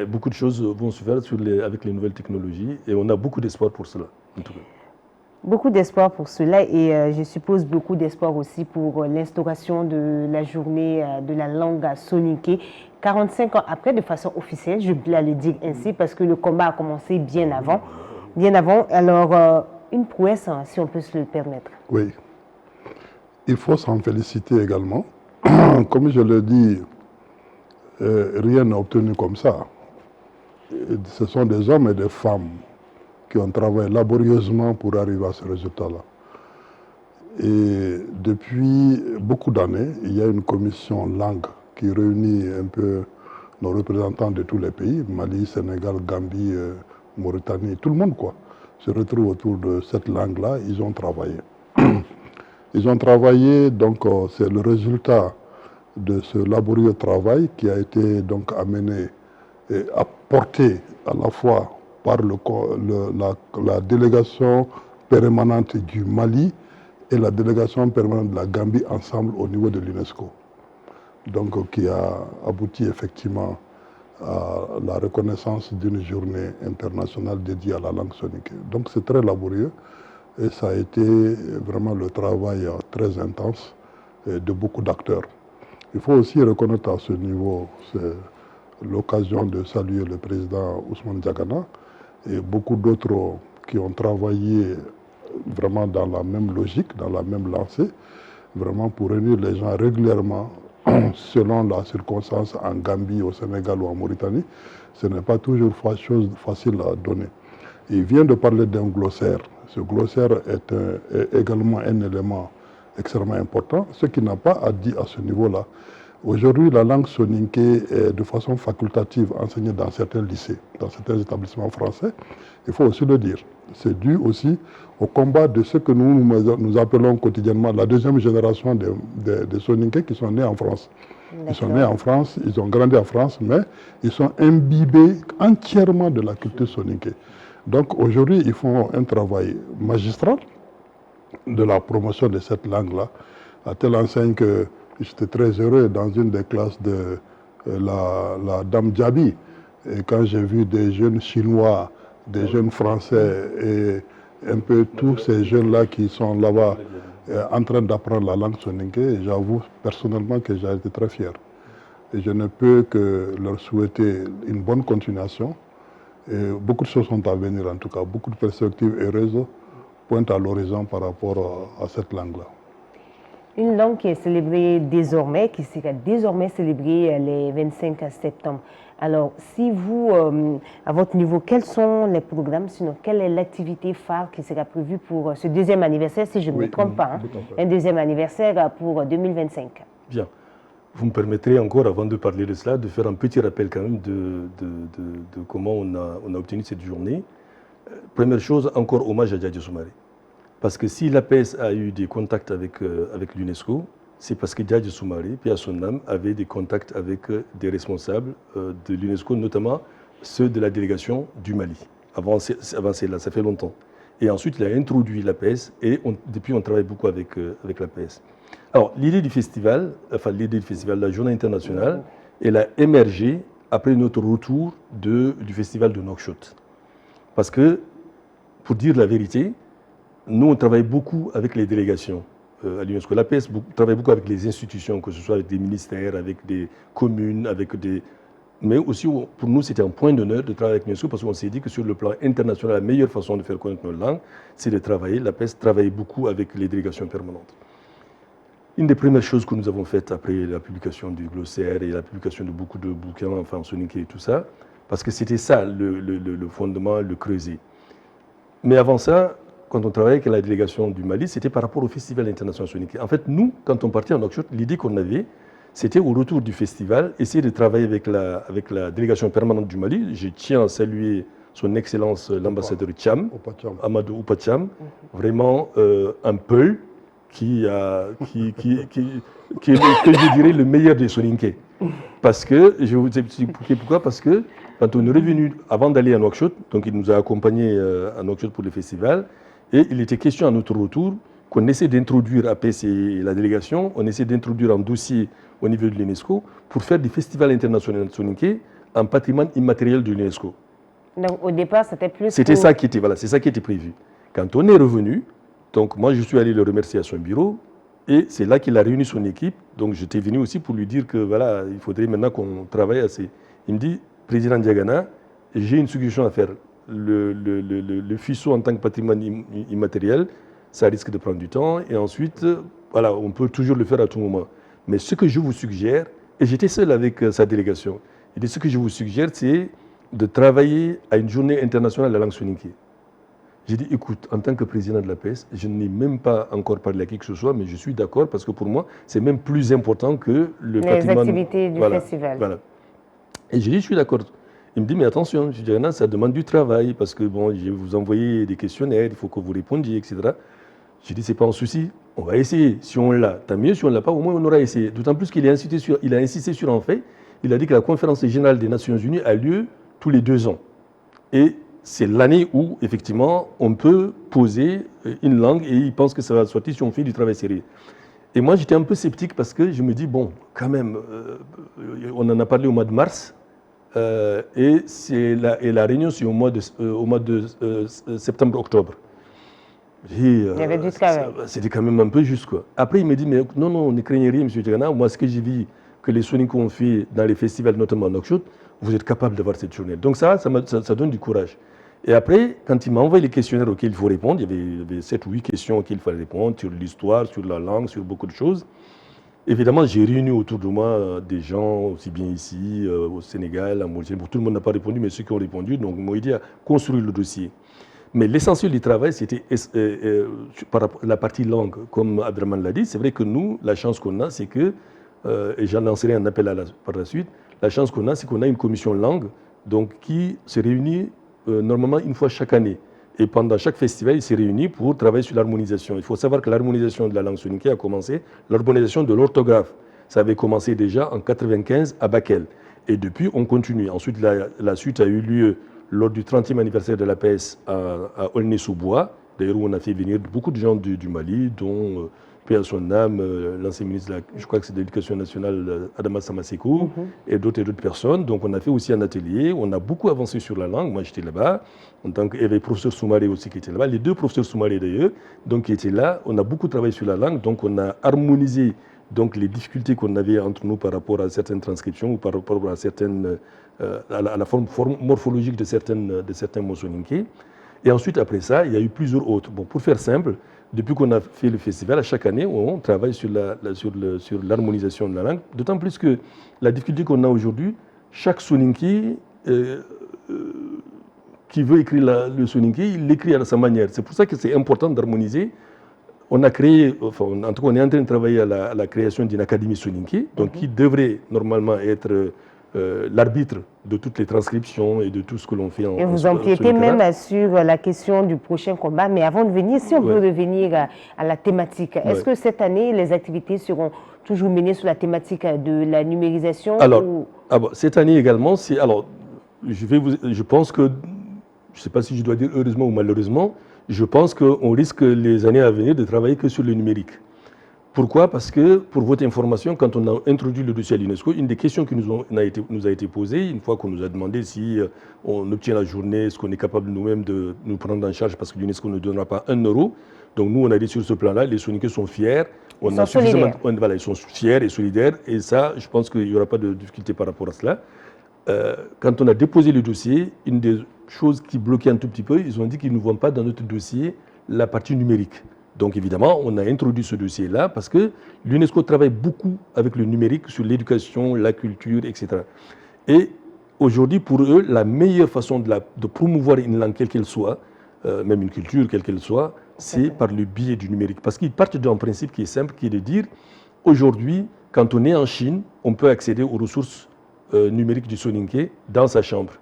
beaucoup de choses vont se faire avec les nouvelles technologies et on a beaucoup d'espoir pour cela, en tout cas. Beaucoup d'espoir pour cela et je suppose beaucoup d'espoir aussi pour l'instauration de la journée de la langue soninké 45 ans après, de façon officielle, je dois le dire ainsi, parce que le combat a commencé bien avant. Alors, une prouesse, si on peut se le permettre. Oui. Il faut s'en féliciter également. Comme je le dis, rien n'est obtenu comme ça. Ce sont des hommes et des femmes qui ont travaillé laborieusement pour arriver à ce résultat-là. Et depuis beaucoup d'années, il y a une commission langue qui réunit un peu nos représentants de tous les pays, Mali, Sénégal, Gambie, Mauritanie, tout le monde quoi, se retrouve autour de cette langue-là. Ils ont travaillé. Ils ont travaillé, donc c'est le résultat de ce laborieux travail qui a été donc amené et apporté à la fois par la délégation permanente du Mali et la délégation permanente de la Gambie ensemble au niveau de l'UNESCO. Donc qui a abouti effectivement à la reconnaissance d'une journée internationale dédiée à la langue soninké. Donc c'est très laborieux et ça a été vraiment le travail très intense de beaucoup d'acteurs. Il faut aussi reconnaître à ce niveau, c'est l'occasion de saluer le président Ousmane Diagana et beaucoup d'autres qui ont travaillé vraiment dans la même logique, dans la même lancée, vraiment pour réunir les gens régulièrement selon la circonstance en Gambie, au Sénégal ou en Mauritanie. Ce n'est pas toujours chose facile à donner. Il vient de parler d'un glossaire. Ce glossaire est également un élément extrêmement important, ce qui n'a pas à dire à ce niveau-là. Aujourd'hui, la langue soninké est de façon facultative enseignée dans certains lycées, dans certains établissements français. Il faut aussi le dire. C'est dû aussi au combat de ce que nous appelons quotidiennement la deuxième génération de soninké qui sont nés en France. Ils sont nés en France, ils ont grandi en France, mais ils sont imbibés entièrement de la culture soninké. Donc aujourd'hui, ils font un travail magistral de la promotion de cette langue-là, à telle enseigne que j'étais très heureux dans une des classes de la Dame Djabi. Et quand j'ai vu des jeunes Chinois, des jeunes Français et un peu tous ces jeunes-là qui sont là-bas en train d'apprendre la langue soninké, j'avoue personnellement que j'ai été très fier. Et je ne peux que leur souhaiter une bonne continuation. Et beaucoup de choses sont à venir en tout cas, beaucoup de perspectives heureuses pointent à l'horizon par rapport à cette langue-là. Une langue qui est célébrée désormais, qui sera désormais célébrée les 25 septembre. Alors, si vous, à votre niveau, quels sont les programmes, sinon quelle est l'activité phare qui sera prévue pour ce deuxième anniversaire, si je ne me trompe pas, un deuxième anniversaire pour 2025? Bien. Vous me permettrez encore, avant de parler de cela, de faire un petit rappel quand même de comment on a obtenu cette journée. Première chose, encore hommage à Djadji Soumaré. Parce que si l'APS a eu des contacts avec l'UNESCO, c'est parce que Djadji Soumaré, puis à son âme, avait des contacts avec des responsables de l'UNESCO, notamment ceux de la délégation du Mali. Avant celle-là, ça fait longtemps. Et ensuite, il a introduit l'APS et depuis, on travaille beaucoup avec l'APS. Alors, l'idée du festival, de la journée internationale, elle a émergé après notre retour du festival de Nouakchott. Parce que, pour dire la vérité, nous, on travaille beaucoup avec les délégations à l'UNESCO. L'APS travaille beaucoup avec les institutions, que ce soit avec des ministères, avec des communes, mais aussi, pour nous, c'était un point d'honneur de travailler avec l'UNESCO parce qu'on s'est dit que sur le plan international, la meilleure façon de faire connaître nos langues, c'est de travailler. L'APS travaille beaucoup avec les délégations permanentes. Une des premières choses que nous avons faites après la publication du glossaire et la publication de beaucoup de bouquins, enfin, soninké et tout ça, parce que c'était ça le fondement, le creuset. Mais avant ça, quand on travaillait avec la délégation du Mali, c'était par rapport au Festival international soninké. En fait, nous, quand on partait en Nouakchott, l'idée qu'on avait, c'était au retour du festival, essayer de travailler avec la délégation permanente du Mali. Je tiens à saluer son Excellence l'ambassadeur Tcham, Amadou Oupatcham, vraiment un peul qui est, je dirais, le meilleur des soninké. Parce que, je vais vous expliquer pourquoi, parce que quand on est revenu, avant d'aller à Nouakchott, donc il nous a accompagnés à Nouakchott pour le festival, et il était question à notre retour qu'on essaie d'introduire, APS et la délégation, on essaie d'introduire un dossier au niveau de l'UNESCO pour faire des festivals internationaux de soninké en patrimoine immatériel de l'UNESCO. Donc au départ, c'était plus... C'était ça qui était, voilà, c'est ça qui était prévu. Quand on est revenu, donc moi je suis allé le remercier à son bureau, et c'est là qu'il a réuni son équipe. Donc j'étais venu aussi pour lui dire que voilà, il faudrait maintenant qu'on travaille assez. Il me dit, Président Diagana, j'ai une suggestion à faire. Le FISO en tant que patrimoine immatériel, ça risque de prendre du temps. Et ensuite, voilà, on peut toujours le faire à tout moment. Mais ce que je vous suggère, et j'étais seul avec sa délégation, il dit ce que je vous suggère, c'est de travailler à une journée internationale de la langue soninké. J'ai dit, écoute, en tant que président de l'APS, je n'ai même pas encore parlé à qui que ce soit, mais je suis d'accord parce que pour moi, c'est même plus important que le patrimoine. Les activités du festival. Voilà. Et j'ai dit, je suis d'accord. Il me dit, mais attention, je dis, ça demande du travail parce que bon, je vais vous envoyer des questionnaires, il faut que vous répondiez, etc. J'ai dit, c'est pas un souci, on va essayer. Si on l'a, tant mieux. Si on ne l'a pas, au moins on aura essayé. D'autant plus qu'il a insisté sur un fait. Il a dit que la conférence générale des Nations Unies a lieu tous les 2 ans. Et c'est l'année où, effectivement, on peut poser une langue et il pense que ça va sortir si on fait du travail sérieux. Et moi, j'étais un peu sceptique parce que je me dis, bon, quand même, on en a parlé au mois de mars et la réunion, c'est au mois de septembre-octobre. Il y avait du travail. C'était quand même un peu juste, quoi. Après, il me dit, mais non, ne craignez rien, M. Diagana. Moi, ce que j'ai vu que les soninké ont fait dans les festivals, notamment à Nouakchott, vous êtes capable d'avoir cette journée. Donc ça donne du courage. Et après, quand il m'a envoyé les questionnaires auxquels il faut répondre, il y avait 7 ou 8 questions auxquelles il fallait répondre, sur l'histoire, sur la langue, sur beaucoup de choses. Évidemment, j'ai réuni autour de moi des gens, aussi bien ici, au Sénégal, en Mauritanie. Tout le monde n'a pas répondu, mais ceux qui ont répondu, donc m'ont aidé à construire le dossier. Mais l'essentiel du travail, c'était par rapport à la partie langue. Comme Abdraman l'a dit, c'est vrai que nous, la chance qu'on a, c'est que, et j'en lancerai un appel par la suite, la chance qu'on a, c'est qu'on a une commission langue donc, qui se réunit normalement une fois chaque année. Et pendant chaque festival, il s'est réuni pour travailler sur l'harmonisation. Il faut savoir que l'harmonisation de la langue soninké a commencé, l'harmonisation de l'orthographe. Ça avait commencé déjà en 1995 à Bakel. Et depuis, on continue. Ensuite, la suite a eu lieu lors du 30e anniversaire de l'APS à Aulnay-sous-Bois, d'ailleurs où on a fait venir beaucoup de gens du Mali, dont, paix à son âme, l'ancien ministre, je crois que c'est de l'Éducation nationale, Adama Samasekou, et d'autres personnes. Donc on a fait aussi un atelier, on a beaucoup avancé sur la langue. Moi j'étais là-bas, en tant qu'il y avait le professeur Soumaré aussi qui était là-bas, les deux professeurs Soumaré d'ailleurs, donc qui étaient là. On a beaucoup travaillé sur la langue, donc on a harmonisé donc, les difficultés qu'on avait entre nous par rapport à certaines transcriptions ou par rapport à certaines, à la forme morphologique de certains mots soninké. Et ensuite, après ça, il y a eu plusieurs autres. Bon, pour faire simple, depuis qu'on a fait le festival, à chaque année, on travaille sur l'harmonisation de la langue. D'autant plus que la difficulté qu'on a aujourd'hui, chaque soninké qui veut écrire le soninké, il l'écrit à sa manière. C'est pour ça que c'est important d'harmoniser. On a créé, enfin, en tout cas, on est en train de travailler à la création d'une académie soninké, donc qui devrait normalement être l'arbitre de toutes les transcriptions et de tout ce que l'on fait en Et vous empiétez même sur la question du prochain combat. Mais avant de venir, si on peut revenir à la thématique, est-ce que cette année, les activités seront toujours menées sur la thématique de la numérisation? Alors, cette année également, je pense que, je ne sais pas si je dois dire heureusement ou malheureusement, je pense qu'on risque les années à venir de travailler que sur le numérique. Pourquoi? Parce que, pour votre information, quand on a introduit le dossier à l'UNESCO, une des questions qui nous a été posée, une fois qu'on nous a demandé si on obtient la journée, est-ce qu'on est capable nous-mêmes de nous prendre en charge parce que l'UNESCO ne donnera pas 1 euro. Donc nous, on a dit sur ce plan-là, les Soninké sont fiers. Ils sont solidaires. Voilà, ils sont fiers et solidaires. Et ça, je pense qu'il n'y aura pas de difficulté par rapport à cela. Quand on a déposé le dossier, une des choses qui bloquait un tout petit peu, ils ont dit qu'ils ne voient pas dans notre dossier la partie numérique. Donc évidemment, on a introduit ce dossier-là parce que l'UNESCO travaille beaucoup avec le numérique sur l'éducation, la culture, etc. Et aujourd'hui, pour eux, la meilleure façon de promouvoir une langue, quelle qu'elle soit, même une culture, quelle qu'elle soit, c'est par le biais du numérique. Parce qu'ils partent d'un principe qui est simple, qui est de dire, aujourd'hui, quand on est en Chine, on peut accéder aux ressources numériques du Soninké dans sa chambre.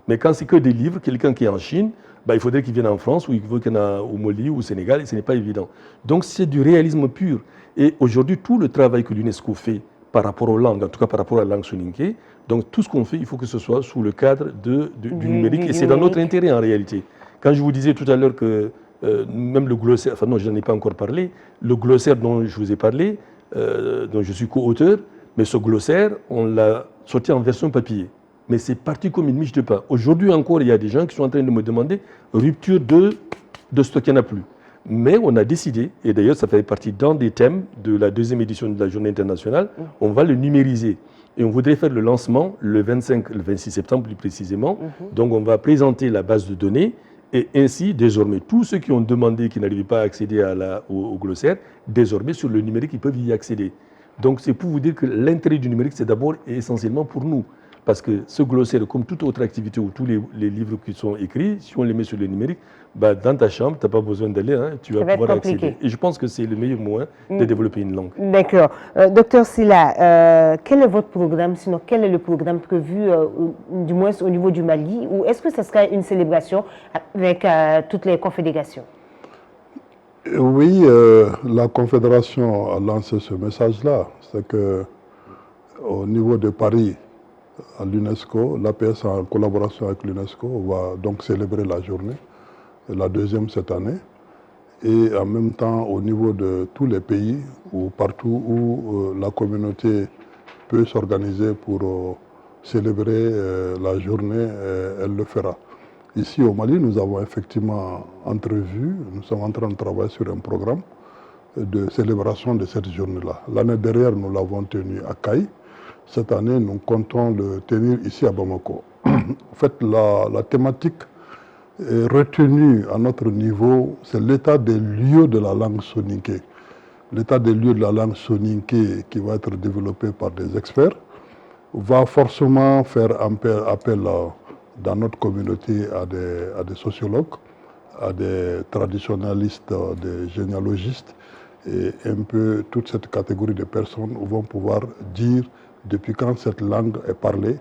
Mais quand c'est que des livres, quelqu'un qui est en Chine, il faudrait qu'il vienne en France ou il faut qu'il vienne au Mali ou au Sénégal, et ce n'est pas évident. Donc c'est du réalisme pur. Et aujourd'hui, tout le travail que l'UNESCO fait par rapport aux langues, en tout cas par rapport à la langue soninké, donc tout ce qu'on fait, il faut que ce soit sous le cadre du numérique, et c'est dans notre intérêt en réalité. Quand je vous disais tout à l'heure que même le glossaire, enfin non, je n'en ai pas encore parlé, le glossaire dont je vous ai parlé, dont je suis co-auteur, mais ce glossaire, on l'a sorti en version papier. Mais c'est parti comme une miche de pain. Aujourd'hui encore, il y a des gens qui sont en train de me demander rupture de stock, il n'y en a plus. Mais on a décidé, et d'ailleurs ça fait partie d'un des thèmes de la 2e édition de la Journée internationale, on va le numériser. Et on voudrait faire le lancement le 26 septembre plus précisément. Donc on va présenter la base de données et ainsi, désormais, tous ceux qui ont demandé, qui n'arrivaient pas à accéder au glossaire, désormais sur le numérique, ils peuvent y accéder. Donc c'est pour vous dire que l'intérêt du numérique, c'est d'abord et essentiellement pour nous. Parce que ce glossaire, comme toute autre activité ou tous les livres qui sont écrits, si on les met sur le numérique, dans ta chambre, tu n'as pas besoin d'aller, tu vas pouvoir accéder. Et je pense que c'est le meilleur moyen de développer une langue. D'accord. Docteur Sylla, quel est votre programme? Sinon, quel est le programme prévu, du moins au niveau du Mali? Ou est-ce que ce sera une célébration avec toutes les confédérations? Oui, la Confédération a lancé ce message-là. C'est qu'au niveau de Paris, à l'UNESCO, l'APS en collaboration avec l'UNESCO va donc célébrer la journée, la 2e cette année, et en même temps au niveau de tous les pays, ou partout où la communauté peut s'organiser pour célébrer la journée, elle le fera. Ici au Mali, nous avons effectivement entrevu, nous sommes en train de travailler sur un programme de célébration de cette journée-là. L'année dernière, nous l'avons tenu à Caï. Cette année, nous comptons le tenir ici à Bamako. En fait, la thématique retenue à notre niveau, c'est l'état des lieux de la langue soninké. L'état des lieux de la langue soninké qui va être développé par des experts va forcément faire appel dans notre communauté à des sociologues, à des traditionalistes, des généalogistes, et un peu toute cette catégorie de personnes vont pouvoir dire depuis quand cette langue est parlée,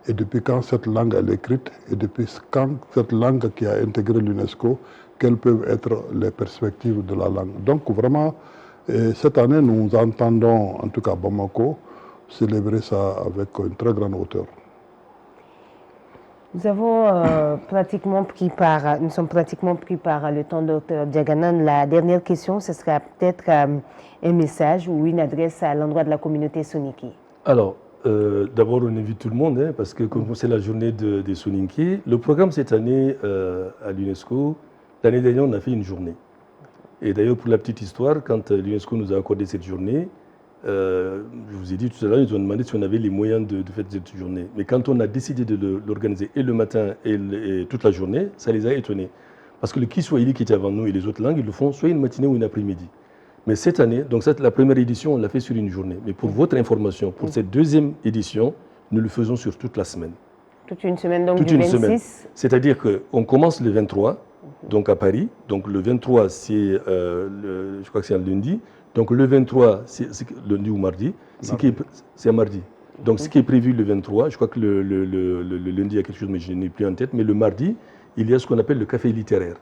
et depuis quand cette langue est écrite, et depuis quand cette langue qui a intégré l'UNESCO, quelles peuvent être les perspectives de la langue. Donc vraiment, cette année, nous entendons, en tout cas à Bamako, célébrer ça avec une très grande hauteur. Nous sommes pratiquement pris par le temps, Dr Diaganan. La dernière question, ce sera peut-être un message ou une adresse à l'endroit de la communauté soninké. Alors, d'abord, on invite tout le monde, hein, parce que comme c'est la journée des soninké, le programme cette année à l'UNESCO, l'année dernière, on a fait une journée. Et d'ailleurs, pour la petite histoire, quand l'UNESCO nous a accordé cette journée, je vous ai dit tout à l'heure, ils ont demandé si on avait les moyens de faire cette journée. Mais quand on a décidé de l'organiser et le matin et toute la journée, ça les a étonnés. Parce que le Kiswahili qui était avant nous et les autres langues, ils le font soit une matinée ou une après-midi. Mais cette année, donc la première édition, on l'a fait sur une journée. Mais pour votre information, pour cette deuxième édition, nous le faisons sur toute la semaine. Toute une semaine, donc toute du une 26. Semaine. C'est-à-dire qu'on commence le 23, donc à Paris. Donc le 23, c'est, je crois que c'est un lundi. Donc le 23, c'est lundi ou mardi. C'est un mardi. Donc ce qui est prévu le 23, je crois que le lundi, il y a quelque chose, mais je n'ai plus en tête. Mais le mardi, il y a ce qu'on appelle le café littéraire.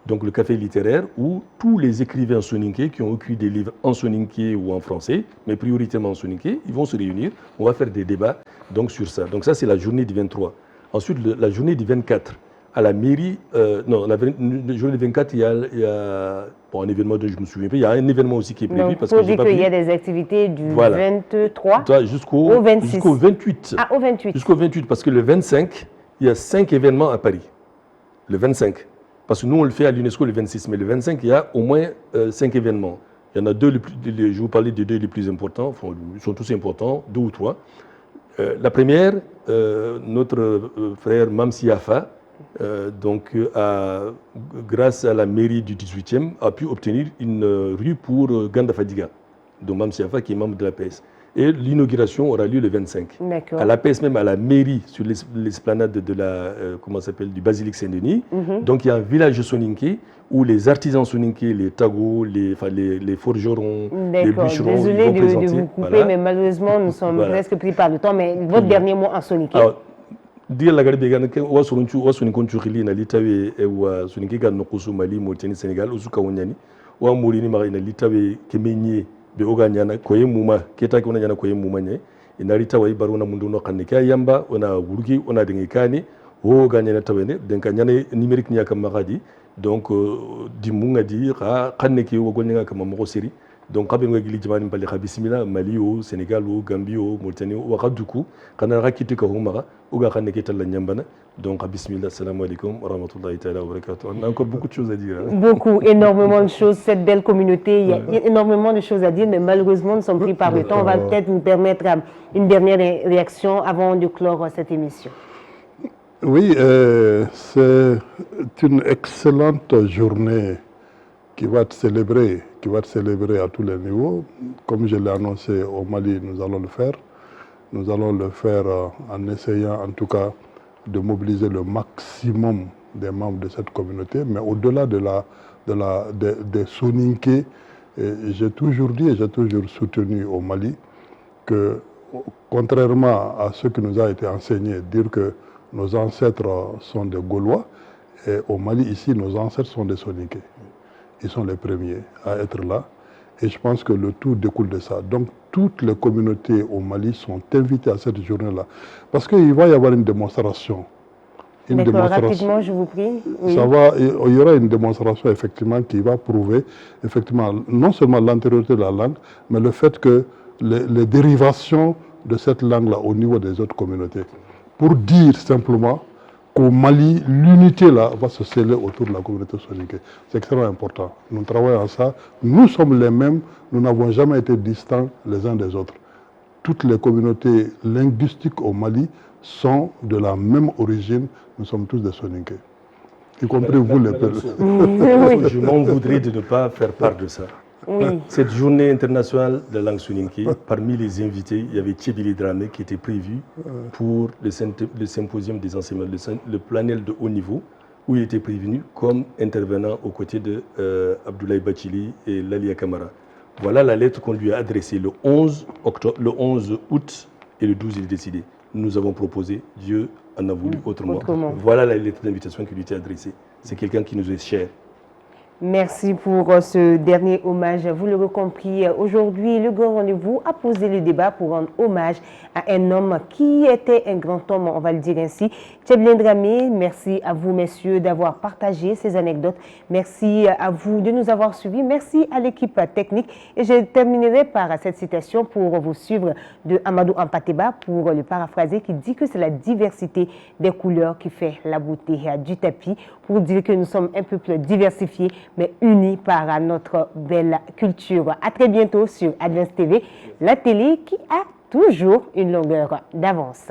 Donc le café littéraire où tous les écrivains soninké qui ont écrit des livres en soninké ou en français, mais prioritairement en soninké, ils vont se réunir. On va faire des débats donc, sur ça. Donc ça, c'est la journée du 23. Ensuite, la journée du 24, à la mairie, la journée du 24, il y a bon, un événement dont je ne me souviens pas. Il y a un événement aussi qui est prévu. Donc, parce pour que dire qu'il y a des activités du 23 jusqu'au 26. Jusqu'au 28. Ah, au 28. Jusqu'au 28, parce que le 25, il y a 5 événements à Paris. Le 25. Parce que nous, on le fait à l'UNESCO le 26, mais le 25, il y a au moins 5 événements. Il y en a deux, je vous parlais des deux les plus importants, enfin, ils sont tous importants, 2 ou 3. La première, notre frère Mamsi Afa, grâce à la mairie du 18e, a pu obtenir une rue pour Ganda Fadiga, donc Mamsi Afa qui est membre de la PS. Et l'inauguration aura lieu le 25. À la PS, même à la mairie, sur l'esplanade de du Basilique Saint-Denis. Donc il y a un village soninké où les artisans soninké, les tagos, les forgerons, les bûcherons. Désolé de vous couper, mais malheureusement, nous sommes presque pris par le temps. Mais votre dernier mot en soninké. Dire la garde bégan que wa soninko chukili na litawe wa soninké ga nokusu Mali, Mauritanie, Sénégal, usuka wonyani wa murini mari na litawe kemenye be oganyana koye muma keta ko nyana koye muma nye inarita wa ibaruna mundu no kanne kya yamba ona wurgi ona dengekani o ganyana tawene denka nyana numérique nya kam magadi donc di munga di ka kanne ki wo golnya kam mo seri donc kabe ngeli jimani mbali ka bismillah Mali o Sénégal o Gambie o Mauritanie o wakaduku kana rakiti ka humara o ga kanne keta la nyambana. Donc, bismillah, salam alaikum, wa rahmatullahi ta'ala wa barakatuh. On a encore beaucoup de choses à dire. Hein. Beaucoup, énormément de choses. Cette belle communauté, il y a énormément de choses à dire, mais malheureusement, nous sommes pris par le temps. On va peut-être vous permettre une dernière réaction avant de clore cette émission. Oui, c'est une excellente journée qui va être célébrée à tous les niveaux. Comme je l'ai annoncé au Mali, nous allons le faire. Nous allons le faire en essayant, en tout cas, de mobiliser le maximum des membres de cette communauté, mais au-delà des soninké, j'ai toujours dit et j'ai toujours soutenu au Mali que, contrairement à ce qui nous a été enseigné, dire que nos ancêtres sont des Gaulois, et au Mali, ici, nos ancêtres sont des soninké. Ils sont les premiers à être là. Et je pense que le tout découle de ça. Donc, toutes les communautés au Mali sont invitées à cette journée-là. Parce qu'il va y avoir une démonstration. Rapidement, je vous prie. Oui. Il y aura une démonstration, effectivement, qui va prouver, effectivement, non seulement l'antériorité de la langue, mais le fait que les dérivations de cette langue-là au niveau des autres communautés. Pour dire simplement qu'au Mali, l'unité là va se sceller autour de la communauté soninké. C'est extrêmement important. Nous travaillons à ça. Nous sommes les mêmes. Nous n'avons jamais été distants les uns des autres. Toutes les communautés linguistiques au Mali sont de la même origine. Nous sommes tous des soninké. Y compris vous les Peuples. Je m'en voudrais de ne pas faire part de ça. Oui. Cette journée internationale de la langue soninké, parmi les invités, il y avait Tchébili Dramé qui était prévu pour le symposium des enseignants, le panel de haut niveau, où il était prévenu comme intervenant aux côtés de Abdoulaye Bachili et Lalia Kamara. Voilà la lettre qu'on lui a adressée le 11 août et le 12 il est décidé. Nous avons proposé, Dieu en a voulu autrement. Voilà la lettre d'invitation qui lui était adressée. C'est quelqu'un qui nous est cher. Merci pour ce dernier hommage. Vous l'aurez compris, aujourd'hui, le grand rendez-vous a posé le débat pour rendre hommage à un homme qui était un grand homme, on va le dire ainsi. Tcheblin Dramé, merci à vous, messieurs, d'avoir partagé ces anecdotes. Merci à vous de nous avoir suivis. Merci à l'équipe technique. Et je terminerai par cette citation pour vous suivre de Amadou Ampateba pour le paraphraser qui dit que c'est la diversité des couleurs qui fait la beauté du tapis, pour dire que nous sommes un peuple diversifié mais unis par notre belle culture. À très bientôt sur Advance TV, la télé qui a toujours une longueur d'avance.